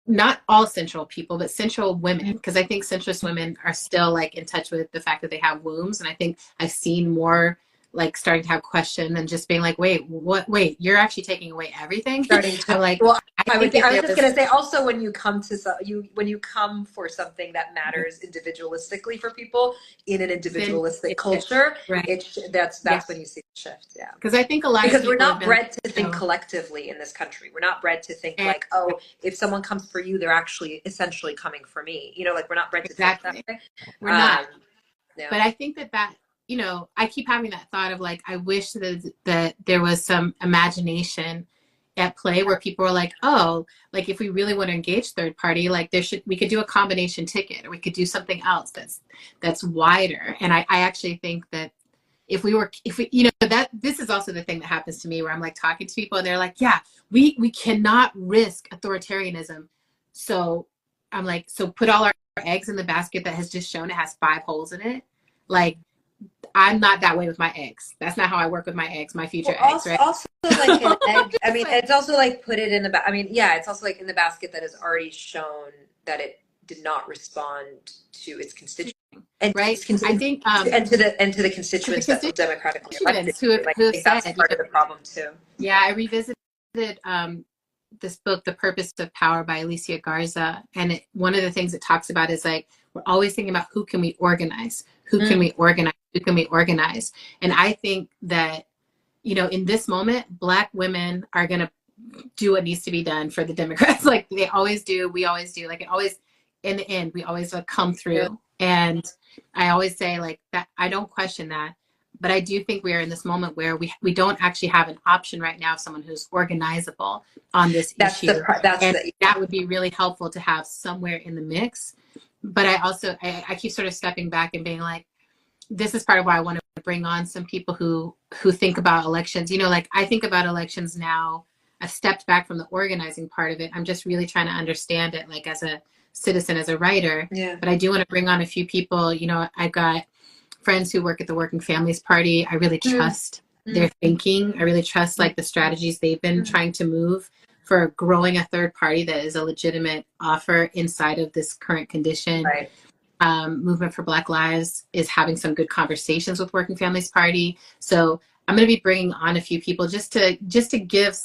not all central people, but central women, because I think centrist women are still like in touch with the fact that they have wombs. And I think I've seen more like starting to have question and just being like, wait, you're actually taking away everything. I'm like, well, I was just gonna say also, when you come for something that matters individualistically for people in an individualistic culture, right? That's when you see the shift. Yeah, because I think a lot because of we're not bred to think collectively in this country. We're not bred to think like, oh, if someone comes for you, they're actually essentially coming for me. You know, like we're not bred to think that way. We're not. But I think that you know, I keep having that thought of like, I wish that there was some imagination at play where people are like, oh, like if we really want to engage third party, like we could do a combination ticket, or we could do something else that's wider. And I actually think that if we, that this is also the thing that happens to me where I'm like talking to people and they're like, yeah, we cannot risk authoritarianism. So I'm like, so put all our eggs in the basket that has just shown it has 5 holes in it. Like, I'm not that way with my eggs. That's not how I work with my eggs, my future eggs, right? Also, like an egg. I mean, it's also like put it in the. I mean, yeah, it's also like in the basket that has already shown that it did not respond to its constituents, and right? I think, and to the constituents that democratically elected. Who have said, that's part of the problem too. Yeah, I revisited this book, The Purpose of Power by Alicia Garza, and one of the things it talks about is like we're always thinking about who can we organize, who can we organize. And I think that, in this moment, Black women are going to do what needs to be done for the Democrats. Like they always do. We always do. Like it always, in the end, we always come through. Yeah. And I always say like that, I don't question that. But I do think we are in this moment where we don't actually have an option right now of someone who's organizable on this issue. That would be really helpful to have somewhere in the mix. But I keep sort of stepping back and being like, this is part of why I want to bring on some people who think about elections. Like I think about elections now. I've stepped back from the organizing part of it. I'm just really trying to understand it, like as a citizen, as a writer. Yeah. But I do want to bring on a few people. I've got friends who work at the Working Families Party. I really trust their thinking. I really trust like the strategies they've been trying to move for growing a third party that is a legitimate offer inside of this current condition. Right. Movement for Black Lives is having some good conversations with Working Families Party. So I'm going to be bringing on a few people just to give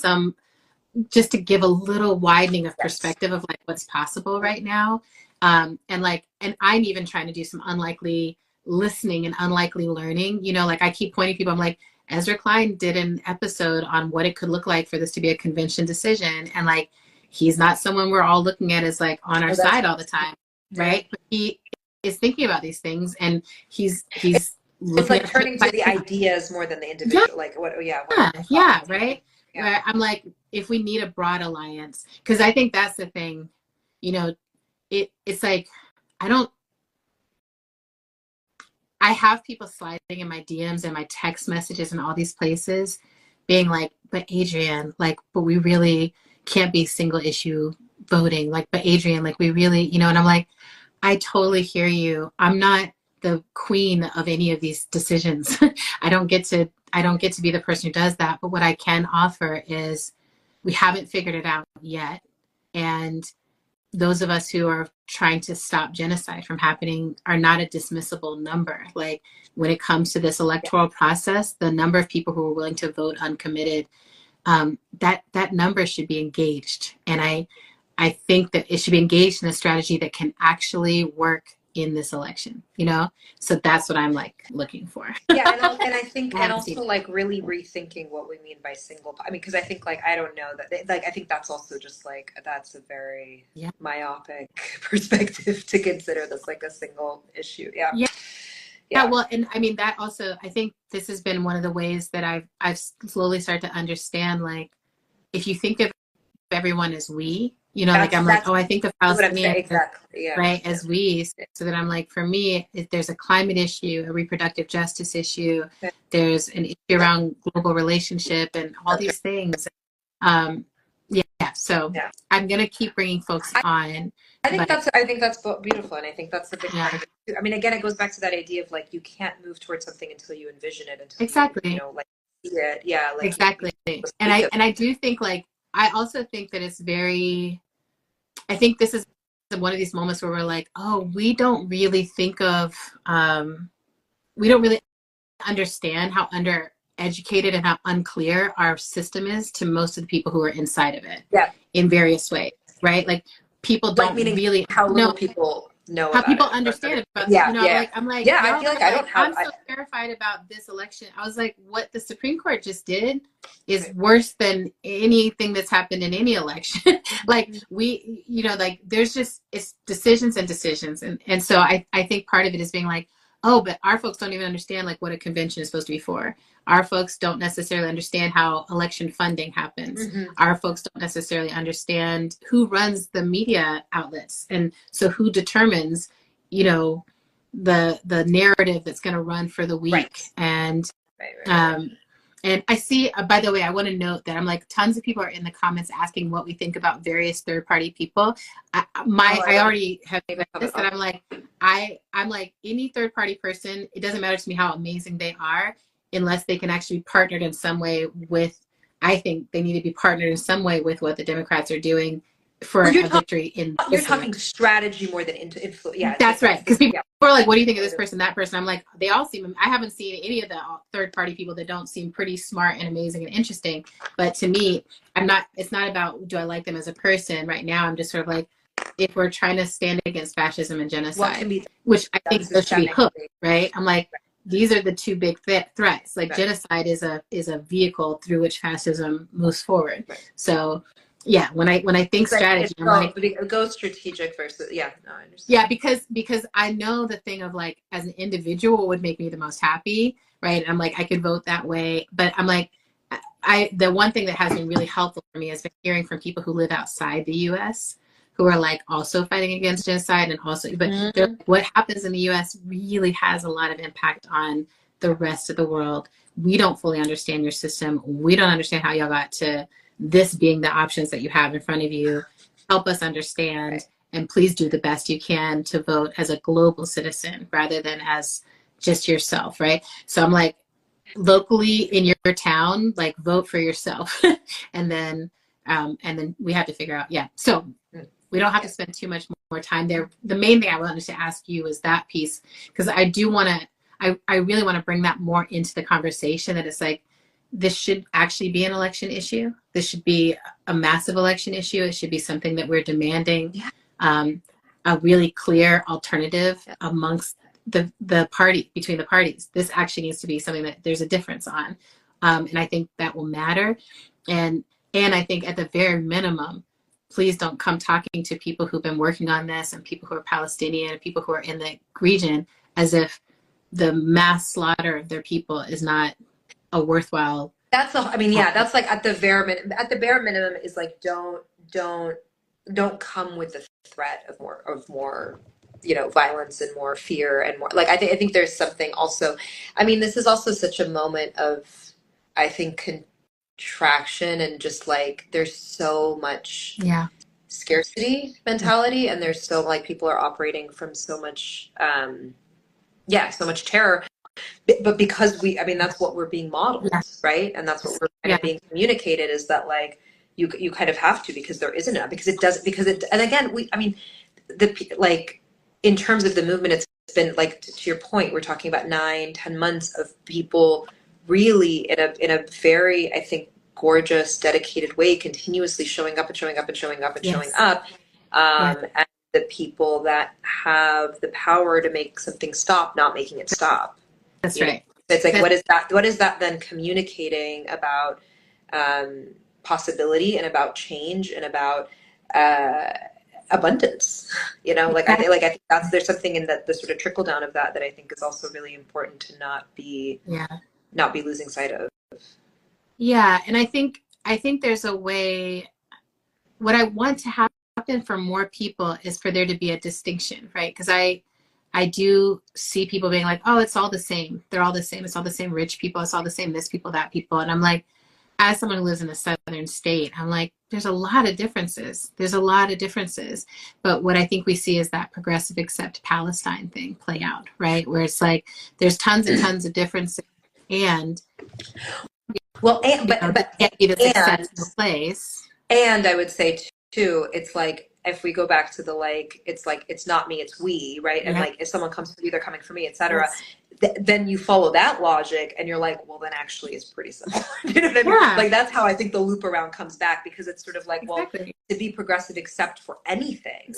a little widening of perspective of like what's possible right now. And I'm even trying to do some unlikely listening and unlikely learning. Like I keep pointing people, I'm like, Ezra Klein did an episode on what it could look like for this to be a convention decision. And like, he's not someone we're all looking at as like on our side all the time. Right. But he is thinking about these things, and he's it's like turning to the ideas more than the individual. Right? Where I'm like, if we need a broad alliance, because I think that's the thing, it's like I have people sliding in my DMs and my text messages and all these places being like, but Adrienne, like, but we really can't be single issue voting. Like, but Adrienne, like we really, and I'm like, I totally hear you. I'm not the queen of any of these decisions. I don't get to be the person who does that. But what I can offer is we haven't figured it out yet. And those of us who are trying to stop genocide from happening are not a dismissible number. Like when it comes to this electoral process, the number of people who are willing to vote uncommitted, that number should be engaged. And I think that it should be engaged in a strategy that can actually work in this election, So that's what I'm like looking for. Yeah, and I think, and also like really rethinking what we mean by single. I mean, because I think like I don't know that. Like I think that's also just like that's a very myopic perspective to consider this like a single issue. Yeah. Well, and I mean that also. I think this has been one of the ways that I've slowly started to understand. Like, if you think of everyone as we. Like I'm like, I think of Palestinians, right, as we, so that I'm like, for me, if there's a climate issue, a reproductive justice issue, there's an issue around global relationship and all these things. So I'm going to keep bringing folks on. I think that's beautiful. And I think that's the big part of it too. I mean, again, it goes back to that idea of like, you can't move towards something until you envision it, until you like see it. Yeah. Like, exactly. And I do think like, I also think that it's I think this is one of these moments where we're like, oh, we don't really think of, we don't really understand how undereducated and how unclear our system is to most of the people who are inside of it in various ways, right? Like people don't really how little people know how people understand it. But, like, I'm like, I feel like I'm so terrified about this election. I was like, what the Supreme Court just did is worse than anything that's happened in any election. Like like there's just, it's decisions and decisions. And so I think part of it is being like, oh, but our folks don't even understand like what a convention is supposed to be for. Our folks don't necessarily understand how election funding happens. Mm-hmm. Our folks don't necessarily understand who runs the media outlets. And so who determines, you know, the narrative that's going to run for the week. Right. And Right. and I see, by the way, I want to note that I'm like, tons of people are in the comments asking what we think about various third-party people. I already have this, and I'm like any third-party person. It doesn't matter to me how amazing they are, unless they can actually be partnered in some way with. I think they need to be partnered in some way with what the Democrats are doing for a victory in. You're talking strategy more than into influence. Yeah, that's right. Because people are like, what do you think of this person, that person? I'm like, they all seem, I haven't seen any of the third party people that don't seem pretty smart and amazing and interesting. But to me, it's not about, do I like them as a person right now? I'm just sort of like, if we're trying to stand against fascism and genocide, which I think those should be hooked, right? I'm like, these are the two big threats. Like genocide is a vehicle through which fascism moves forward. Right. So yeah, when I think strategy, I'm like, go strategic versus no, I understand. Yeah, because I know the thing of like, as an individual would make me the most happy, right? And I'm like, I could vote that way, but I'm like, the one thing that has been really helpful for me has been hearing from people who live outside the U.S. who are like also fighting against genocide and also, but what happens in the U.S. really has a lot of impact on the rest of the world. We don't fully understand your system. We don't understand how y'all got to this being the options that you have in front of you. Help us understand. Right. And please do the best you can to vote as a global citizen rather than as just yourself, right? So I'm like, locally in your town, like vote for yourself. and then we have to figure out, so we don't have to spend too much more time there. The main thing I wanted to ask you is that piece, because I do want to, I really want to bring that more into the conversation, that it's like, this should actually be an election issue. This should be a massive election issue. It should be something that we're demanding a really clear alternative amongst the party, between the parties. This actually needs to be something that there's a difference on. And I think that will matter. And I think at the very minimum, please don't come talking to people who've been working on this and people who are Palestinian and people who are in the region as if the mass slaughter of their people is not a worthwhile. That's that's like at the bare minimum is like, don't come with the threat of more violence and more fear and more like, I think there's something also, this is also such a moment of, I think, contraction, and just like there's so much scarcity mentality, and there's so like people are operating from so much so much terror, but because that's what we're being modeled, right? And that's what we're kind of being communicated, is that like you kind of have to, because there isn't enough, and again like in terms of the movement, it's been like, to your point, we're talking about 9-10 months of people really in a very, I think, gorgeous, dedicated way, continuously showing up and showing up and showing up and showing up. And the people that have the power to make something stop, not making it stop. That's right. It's like, what is that then communicating about possibility and about change and about abundance? I think there's something in that, the sort of trickle down of that I think is also really important to not be losing sight of. Yeah, and I think there's a way. What I want to happen for more people is for there to be a distinction, right? Because I do see people being like, oh, it's all the same. They're all the same. It's all the same rich people. It's all the same this people, that people. And I'm like, as someone who lives in a southern state, I'm like, there's a lot of differences. But what I think we see is that progressive accept Palestine thing play out, right? Where it's like, there's tons and tons of differences. And but can't be this acceptable place. And I would say too, it's like, if we go back to the like, it's not me, it's we, right? And like, if someone comes for you, they're coming for me, etc. Then you follow that logic, and you're like, well, then actually it's pretty similar. You know what I mean? Like, that's how I think the loop around comes back, because it's sort of like, well, to be progressive except for anything,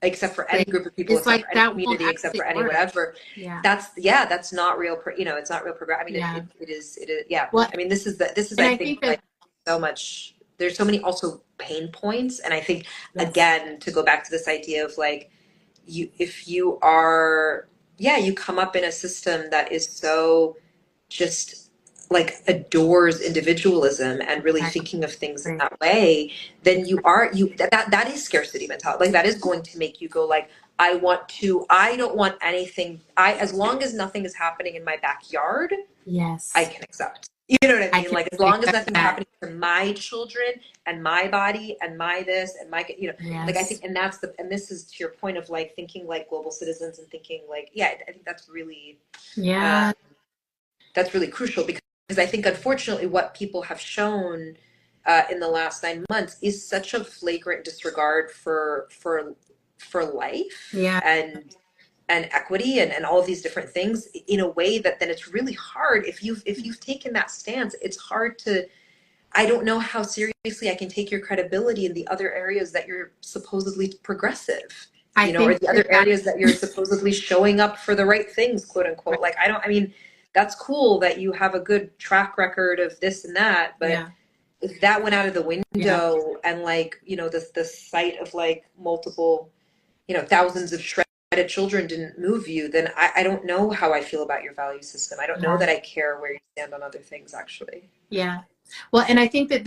except for any group of people, it's except like for any community, except for any whatever. That's not real. It's not real progress. It is. Yeah. Well, this is I think like so much. There's so many also pain points, and I think again, to go back to this idea of like, if you are yeah, you come up in a system that is so just like adores individualism and really thinking of things in Right. that way, then that is scarcity mentality. Like that is going to make you go like, I don't want anything, as long as nothing is happening in my backyard, I Yes. can accept. You know what I I mean? can Like as long as accept nothing's that. happening to my children and my body and my this and my, like I Yes. think, and this is to your point of like thinking like global citizens and thinking like, yeah, I think uh, Yeah. that's really crucial because I think unfortunately what people have shown in the last 9 months is such a flagrant disregard for life Yeah. and equity and all of these different things in a way that then it's really hard if you've taken that stance. It's hard to, I don't know how seriously I can take your credibility in the other areas that you're supposedly progressive, I or think the other areas that you're supposedly showing up for the right things, quote unquote. Like, I mean, that's cool that you have a good track record of this and that, but yeah. if that went out of the Yeah. window and like, the sight of like multiple, thousands of shredded children didn't move you, then I don't know how I feel about your value system. I don't know Yeah. that I care where you stand on other things, actually. Yeah. Well, and I think that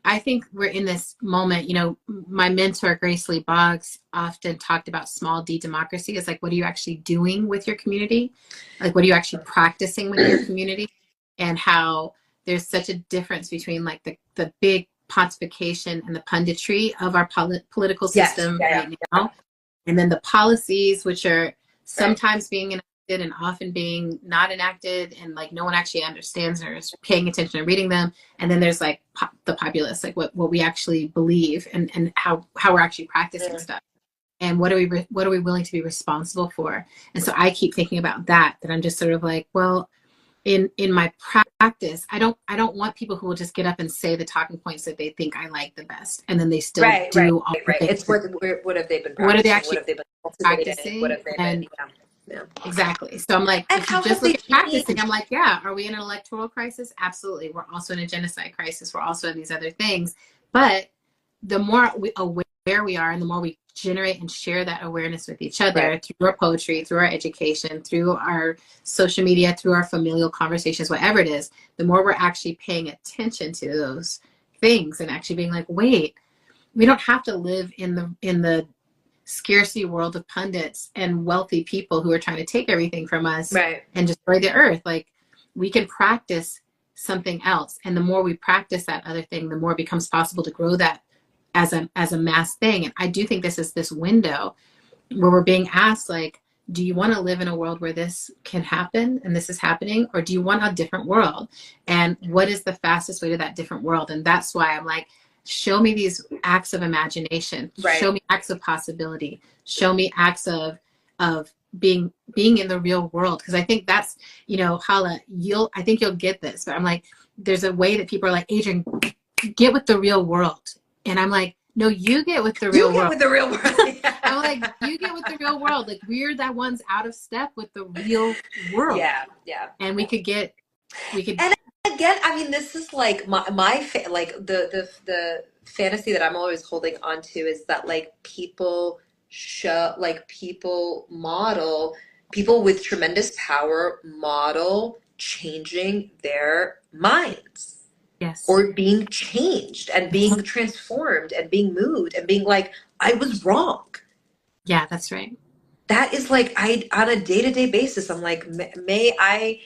I think we're in this moment, my mentor, Grace Lee Boggs, often talked about small D democracy. It's like, what are you actually doing with your community? Like, what are you actually practicing with your community? And how there's such a difference between like the big pontification and the punditry of our political Yes. system Yeah. right now. And then the policies, which are Right. sometimes being enacted and often being not enacted, and like no one actually understands or is paying attention and reading them. And then there's like the populace, like what we actually believe and how we're actually practicing stuff. And what are we willing to be responsible for? And so I keep thinking about that I'm just sort of like, well, in my practice, I don't want people who will just get up and say the talking points that they think I like the best, and then they still Right. do all the Right. things. It's what have they been What are they practicing? What actually have they been cultivating? What practicing? have they been? And Yeah. exactly. So I'm like, And if you how have just look they at practicing, I'm changed? like, yeah, are we in an electoral crisis? Absolutely. We're also in a genocide crisis. We're also in these other things. But the more aware we are and the more we generate and share that awareness with each other, Right. through our poetry, through our education, through our social media, through our familial conversations, whatever it is, the more we're actually paying attention to those things and actually being like, wait, we don't have to live in the scarcity world of pundits and wealthy people who are trying to take everything from us Right. and destroy the earth. Like, we can practice something else, and the more we practice that other thing, the more it becomes possible to grow that as a mass thing. And I do think this is this window where we're being asked, like, do you want to live in a world where this can happen and this is happening, or do you want a different world? And what is the fastest way to that different world? And that's why I'm like, show me these acts of imagination, Right. show me acts of possibility, show me acts of being in the real world. Because I think that's, Hala, I think you'll get this, but I'm like, there's a way that people are like, Adrian, get with the real world. And I'm like, no, you get with the real You get world. with the real world. I'm like, you get with the real world. Like, we're the ones out of step with the real world. Yeah. And we could. And again, I mean, this is like like the fantasy that I'm always holding on to is that like people model, people with tremendous power model changing their minds. Yes. Or being changed and being transformed and being moved and being like, I was wrong. Yeah, that's right. That is like, on a day-to-day basis, I'm like, may I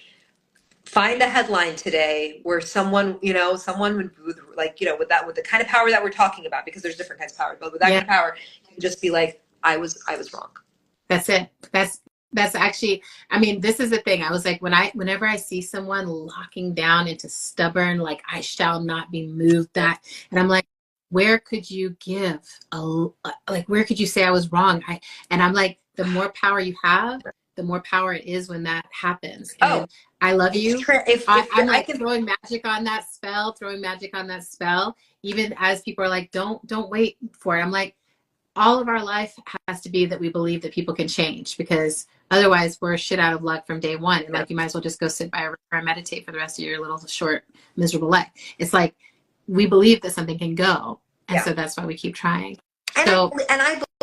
find a headline today where someone with like, with the kind of power that we're talking about, because there's different kinds of power, but with that kind of power, you can just be like, I was wrong. That's it. That's actually, I mean, this is the thing. I was like, whenever I see someone locking down into stubborn, like, I shall not be moved, that, and I'm like, where could you give where could you say I was wrong? And I'm like, the more power you have, the more power it is when that happens. And I love you. I'm like throwing magic on that spell, even as people are like, don't wait for it. I'm like, all of our life has to be that we believe that people can change, because otherwise we're shit out of luck from day one. And like, you might as well just go sit by a river and meditate for the rest of your little short miserable life. It's like, we believe that something can go, and so that's why we keep trying. And So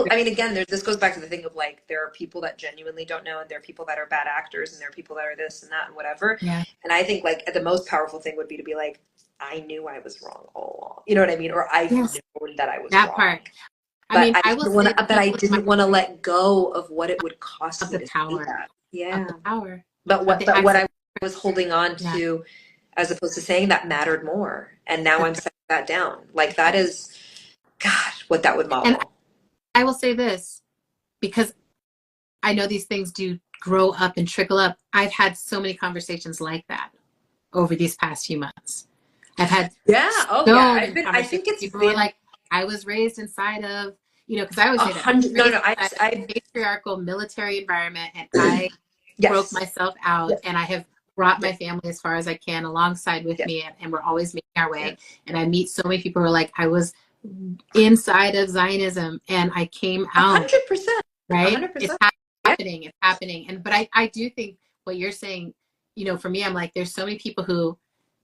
I mean, again, this goes back to the thing of like, there are people that genuinely don't know, and there are people that are bad actors, and there are people that are this and that and whatever. yeah, And I think like the most powerful thing would be to be like, I knew I was wrong all along. You know what I mean? Or I've yes, known that I was that wrong. part. I mean, I will say But I people in my didn't want to let go of what it would cost of me the to say power that. of Yeah. the power of But the what access. I was holding on Yeah. to, as opposed to saying that mattered more. And now I'm setting that down. Like that is, gosh, what that would And model. I will say this, because I know these things do grow up and trickle up. I've had so many conversations like that over these past few months. I've had Yeah. Oh yeah. so many I conversations. think it's People were been like, I was raised inside of, because I always say that I was 100. No, raised no. inside I, a patriarchal military environment, and I broke yes. myself out, Yes. and I have brought my Yes. family as far as I can alongside with Yes. me, and we're always making our way. Yes. And I meet so many people who are like, I was inside of Zionism and I came out, 100%. right? 100%. Happening, it's happening. And but I do think what you're saying, for me, I'm like, there's so many people who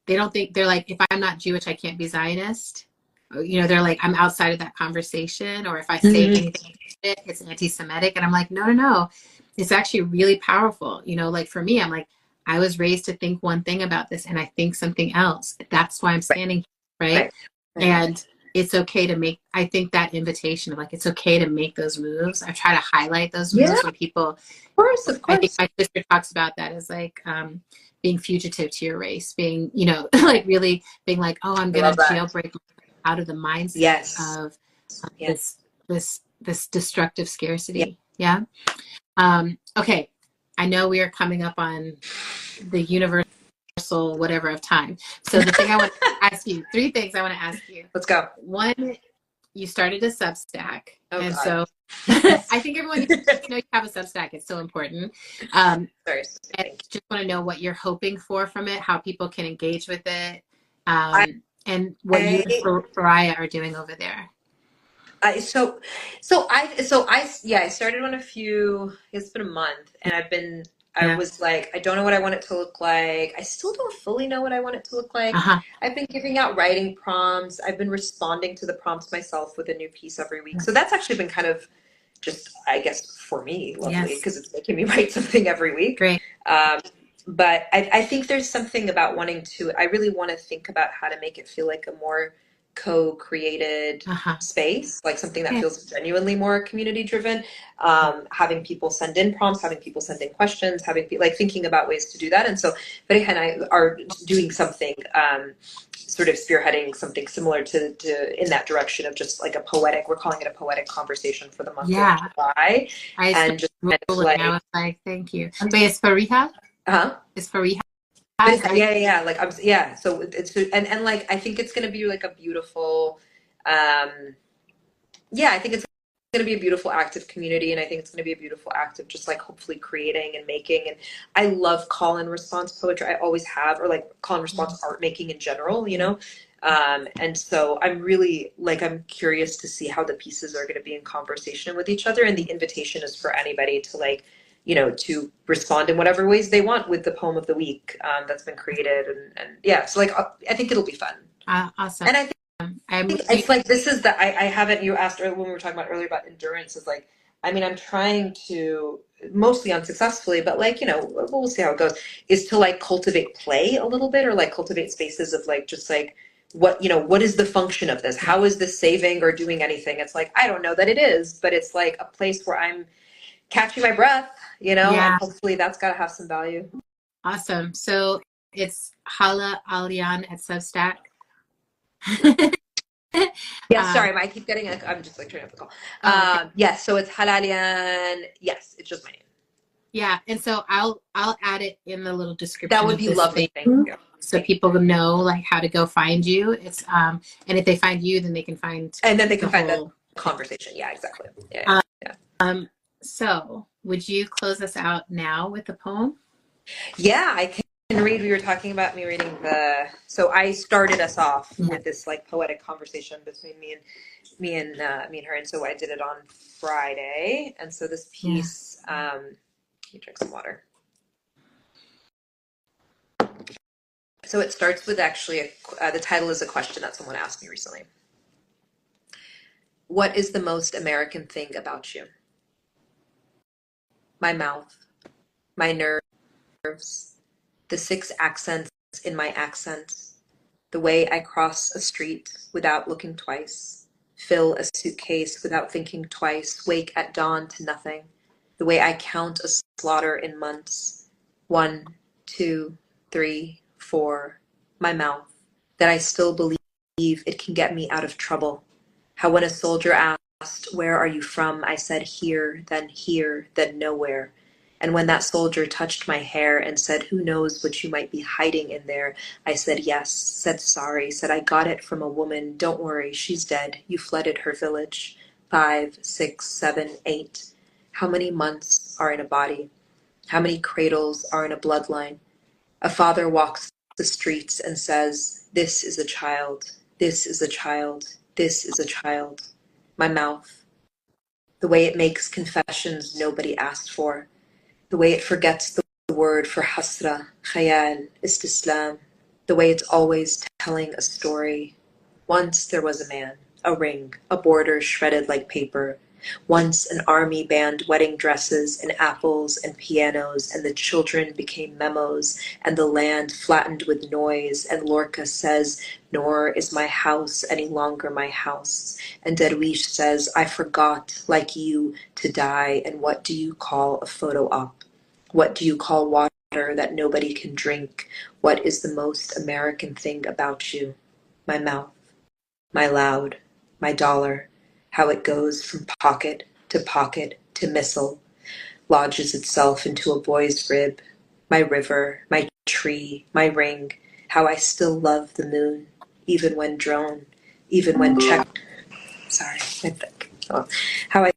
they don't think, they're like, if I'm not Jewish, I can't be Zionist. They're like, I'm outside of that conversation, or if I say anything, it's anti-Semitic. And I'm like, no, no, no. It's actually really powerful. Like for me, I'm like, I was raised to think one thing about this and I think something else. That's why I'm standing here, right? And it's okay to make, I think that invitation of like, it's okay to make those moves. I try to highlight those moves when people, Of I think course. my sister talks about that as like, being fugitive to your race, being, like really being like, oh, I'm going to jailbreak out of the mindset of this destructive scarcity. Yeah. Okay. I know we are coming up on the universal whatever of time. So the thing I want to ask you, 3 things I want to ask you. Let's go. 1, you started a Substack. Oh, and God. so I think everyone needs to know you have a Substack. It's so important. Sorry. And just want to know what you're hoping for from it, how people can engage with it, and what you and Faraya are doing over there. I started on a few, it's been a month, and I was like, I don't know what I want it to look like. I still don't fully know what I want it to look like. I've been giving out writing prompts. I've been responding to the prompts myself with a new piece every week. So that's actually been kind of just, I guess, for me, lovely, because it's making me write something every week. Great. But I think there's something about I really want to think about how to make it feel like a more co-created space, like something that feels genuinely more community driven. Having people send in prompts, having people send in questions, thinking about ways to do that. And so Pareja and I are doing something, sort of spearheading something similar to in that direction of just like we're calling it a poetic conversation for the month of July. And just kind of like, I was like, thank you. Wait, it's Fariha? It's Fariha? Yeah. So it's, and like, I think it's going to be like a beautiful, I think it's going to be a beautiful act of community. And I think it's going to be a beautiful act of just like hopefully creating and making. And I love call and response poetry. I always have, or like call and response art making in general, and so I'm really I'm curious to see how the pieces are going to be in conversation with each other. And the invitation is for anybody to to respond in whatever ways they want with the poem of the week that's been created. And so I think it'll be fun. Awesome. And I think it's like, this is I haven't, you asked earlier when we were talking about earlier about endurance, is like, I mean, I'm trying to, mostly unsuccessfully, but we'll see how it goes, is to cultivate play a little bit, or cultivate spaces of just what is the function of this? How is this saving or doing anything? It's like, I don't know that it is, but it's like a place where I'm catching my breath, and hopefully that's got to have some value. Awesome. So it's Hala Alyan at Substack. Sorry, I keep getting I'm just turning up the call. Yes, so it's Hala Alyan. Yes, it's just my name. Yeah, and so I'll add it in the little description. That would be lovely. Thank you. So people know how to go find you. It's and if they find you, then they can find the conversation. Yeah, exactly. Yeah. So would you close us out now with the poem? Yeah, I can read. We were talking about me reading so I started us off with this poetic conversation between me and her, and so I did it on Friday. And so this piece, let me drink some water. So it starts with actually the title is a question that someone asked me recently. What is the most American thing about you? My mouth, my nerves, the 6 accents in my accent, the way I cross a street without looking twice, fill a suitcase without thinking twice, wake at dawn to nothing, the way I count a slaughter in months, 1, 2, 3, 4, my mouth, that I still believe it can get me out of trouble. How when a soldier asked, "Where are you from?" I said, here, then nowhere. And when that soldier touched my hair and said, "Who knows what you might be hiding in there?" I said yes, said sorry, said I got it from a woman. Don't worry, she's dead. You flooded her village. 5, 6, 7, 8. How many months are in a body? How many cradles are in a bloodline? A father walks the streets and says, "This is a child, this is a child, this is a child." My mouth, the way it makes confessions nobody asked for, the way it forgets the word for hasra, khayal, istislam, the way it's always telling a story. Once there was a man, a ring, a border shredded like paper. Once an army band wedding dresses and apples and pianos, and the children became memos, and the land flattened with noise, and Lorca says, "Nor is my house any longer my house." And Derwish says, "I forgot, like you, to die, and what do you call a photo op? What do you call water that nobody can drink? What is the most American thing about you?" My mouth, my loud, my dollar, how it goes from pocket to missile, lodges itself into a boy's rib, my river, my tree, my ring, how I still love the moon, even when drone, even when sorry, I think, how I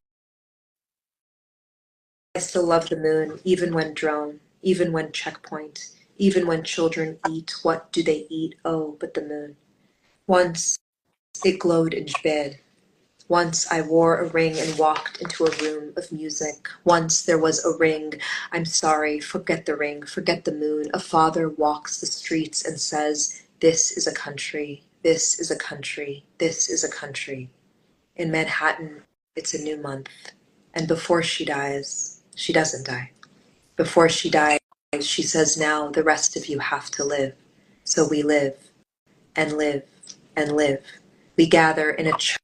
still love the moon, even when drone, even when checkpoint, even when children eat, what do they eat? Oh, but the moon. Once it glowed in bed. Once I wore a ring and walked into a room of music. Once there was a ring. I'm sorry, forget the ring, forget the moon. A father walks the streets and says, "This is a country, this is a country, this is a country." In Manhattan, it's a new month. And before she dies, she doesn't die. Before she dies, she says, "Now the rest of you have to live." So we live and live and live. We gather in a church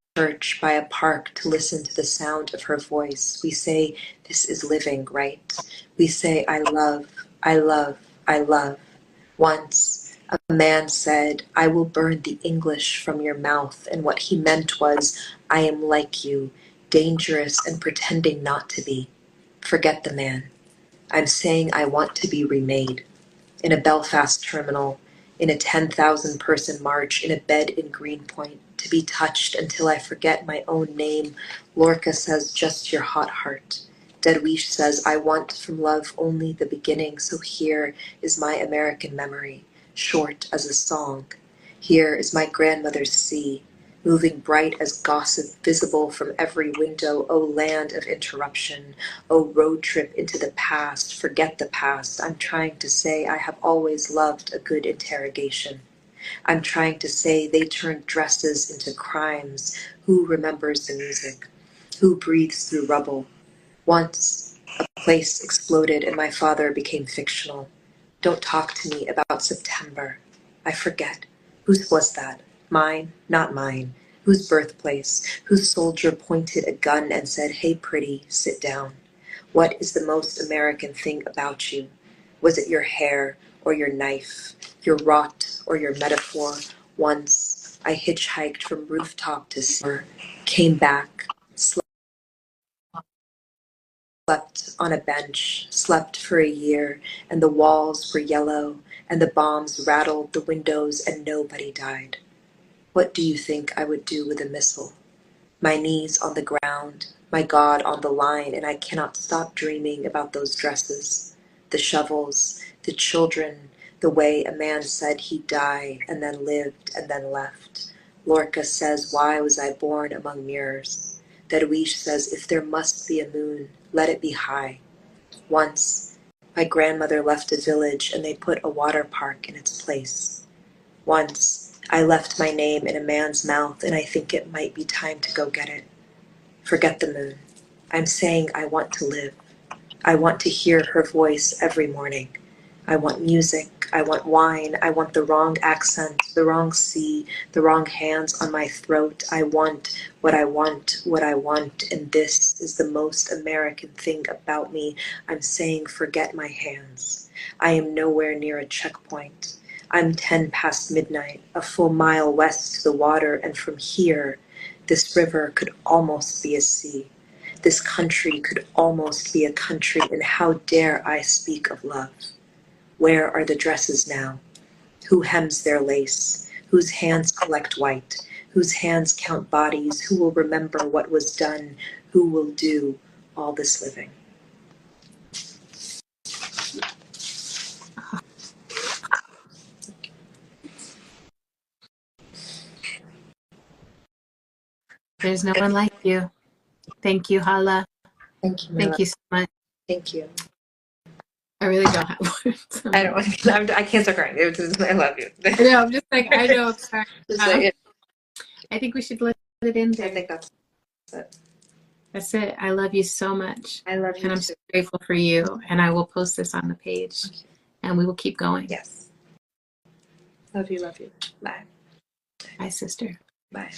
by a park to listen to the sound of her voice. We say, "This is living, right?" We say, "I love, I love, I love." Once a man said, "I will burn the English from your mouth," and what he meant was, "I am like you, dangerous and pretending not to be." Forget the man. I'm saying I want to be remade. In a Belfast terminal, in a 10,000 person march, in a bed in Greenpoint, to be touched until I forget my own name. Lorca says, "Just your hot heart." Derwish says, "I want from love only the beginning," so here is my American memory, short as a song. Here is my grandmother's sea, moving bright as gossip, visible from every window. O land of interruption, O road trip into the past, forget the past. I'm trying to say I have always loved a good interrogation. I'm trying to say they turned dresses into crimes. Who remembers the music? Who breathes through rubble? Once, a place exploded and my father became fictional. Don't talk to me about September. I forget. Whose was that? Mine? Not mine. Whose birthplace? Whose soldier pointed a gun and said, "Hey, pretty, sit down"? What is the most American thing about you? Was it your hair or your knife, your rot or your metaphor? Once I hitchhiked from rooftop to sewer, came back, slept on a bench, slept for a year, and the walls were yellow, and the bombs rattled the windows, and nobody died. What do you think I would do with a missile? My knees on the ground, my God on the line, and I cannot stop dreaming about those dresses, the shovels, the children, the way a man said he'd die, and then lived, and then left. Lorca says, "Why was I born among mirrors?" Derwish says, "If there must be a moon, let it be high." Once, my grandmother left a village, and they put a water park in its place. Once, I left my name in a man's mouth, and I think it might be time to go get it. Forget the moon. I'm saying I want to live. I want to hear her voice every morning. I want music. I want wine. I want the wrong accent, the wrong sea, the wrong hands on my throat. I want what I want, what I want. And this is the most American thing about me. I'm saying forget my hands. I am nowhere near a checkpoint. I'm 10 past midnight, a full mile west to the water, and from here, this river could almost be a sea. This country could almost be a country, and how dare I speak of love? Where are the dresses now? Who hems their lace? Whose hands collect white? Whose hands count bodies? Who will remember what was done? Who will do all this living? There's no one like you. Thank you, Hala. Thank you, Thank you so much. Thank you. I really don't have words. I don't. I can't start crying. I love you. I know. I'm just like, I know. I'm sorry. Like I think we should let it in there. I think that's it. That's it. I love you so much. I love you and I'm too. so grateful for you. And I will post this on the page. And we will keep going. Yes. Love you. Love you. Bye. Bye, sister. Bye.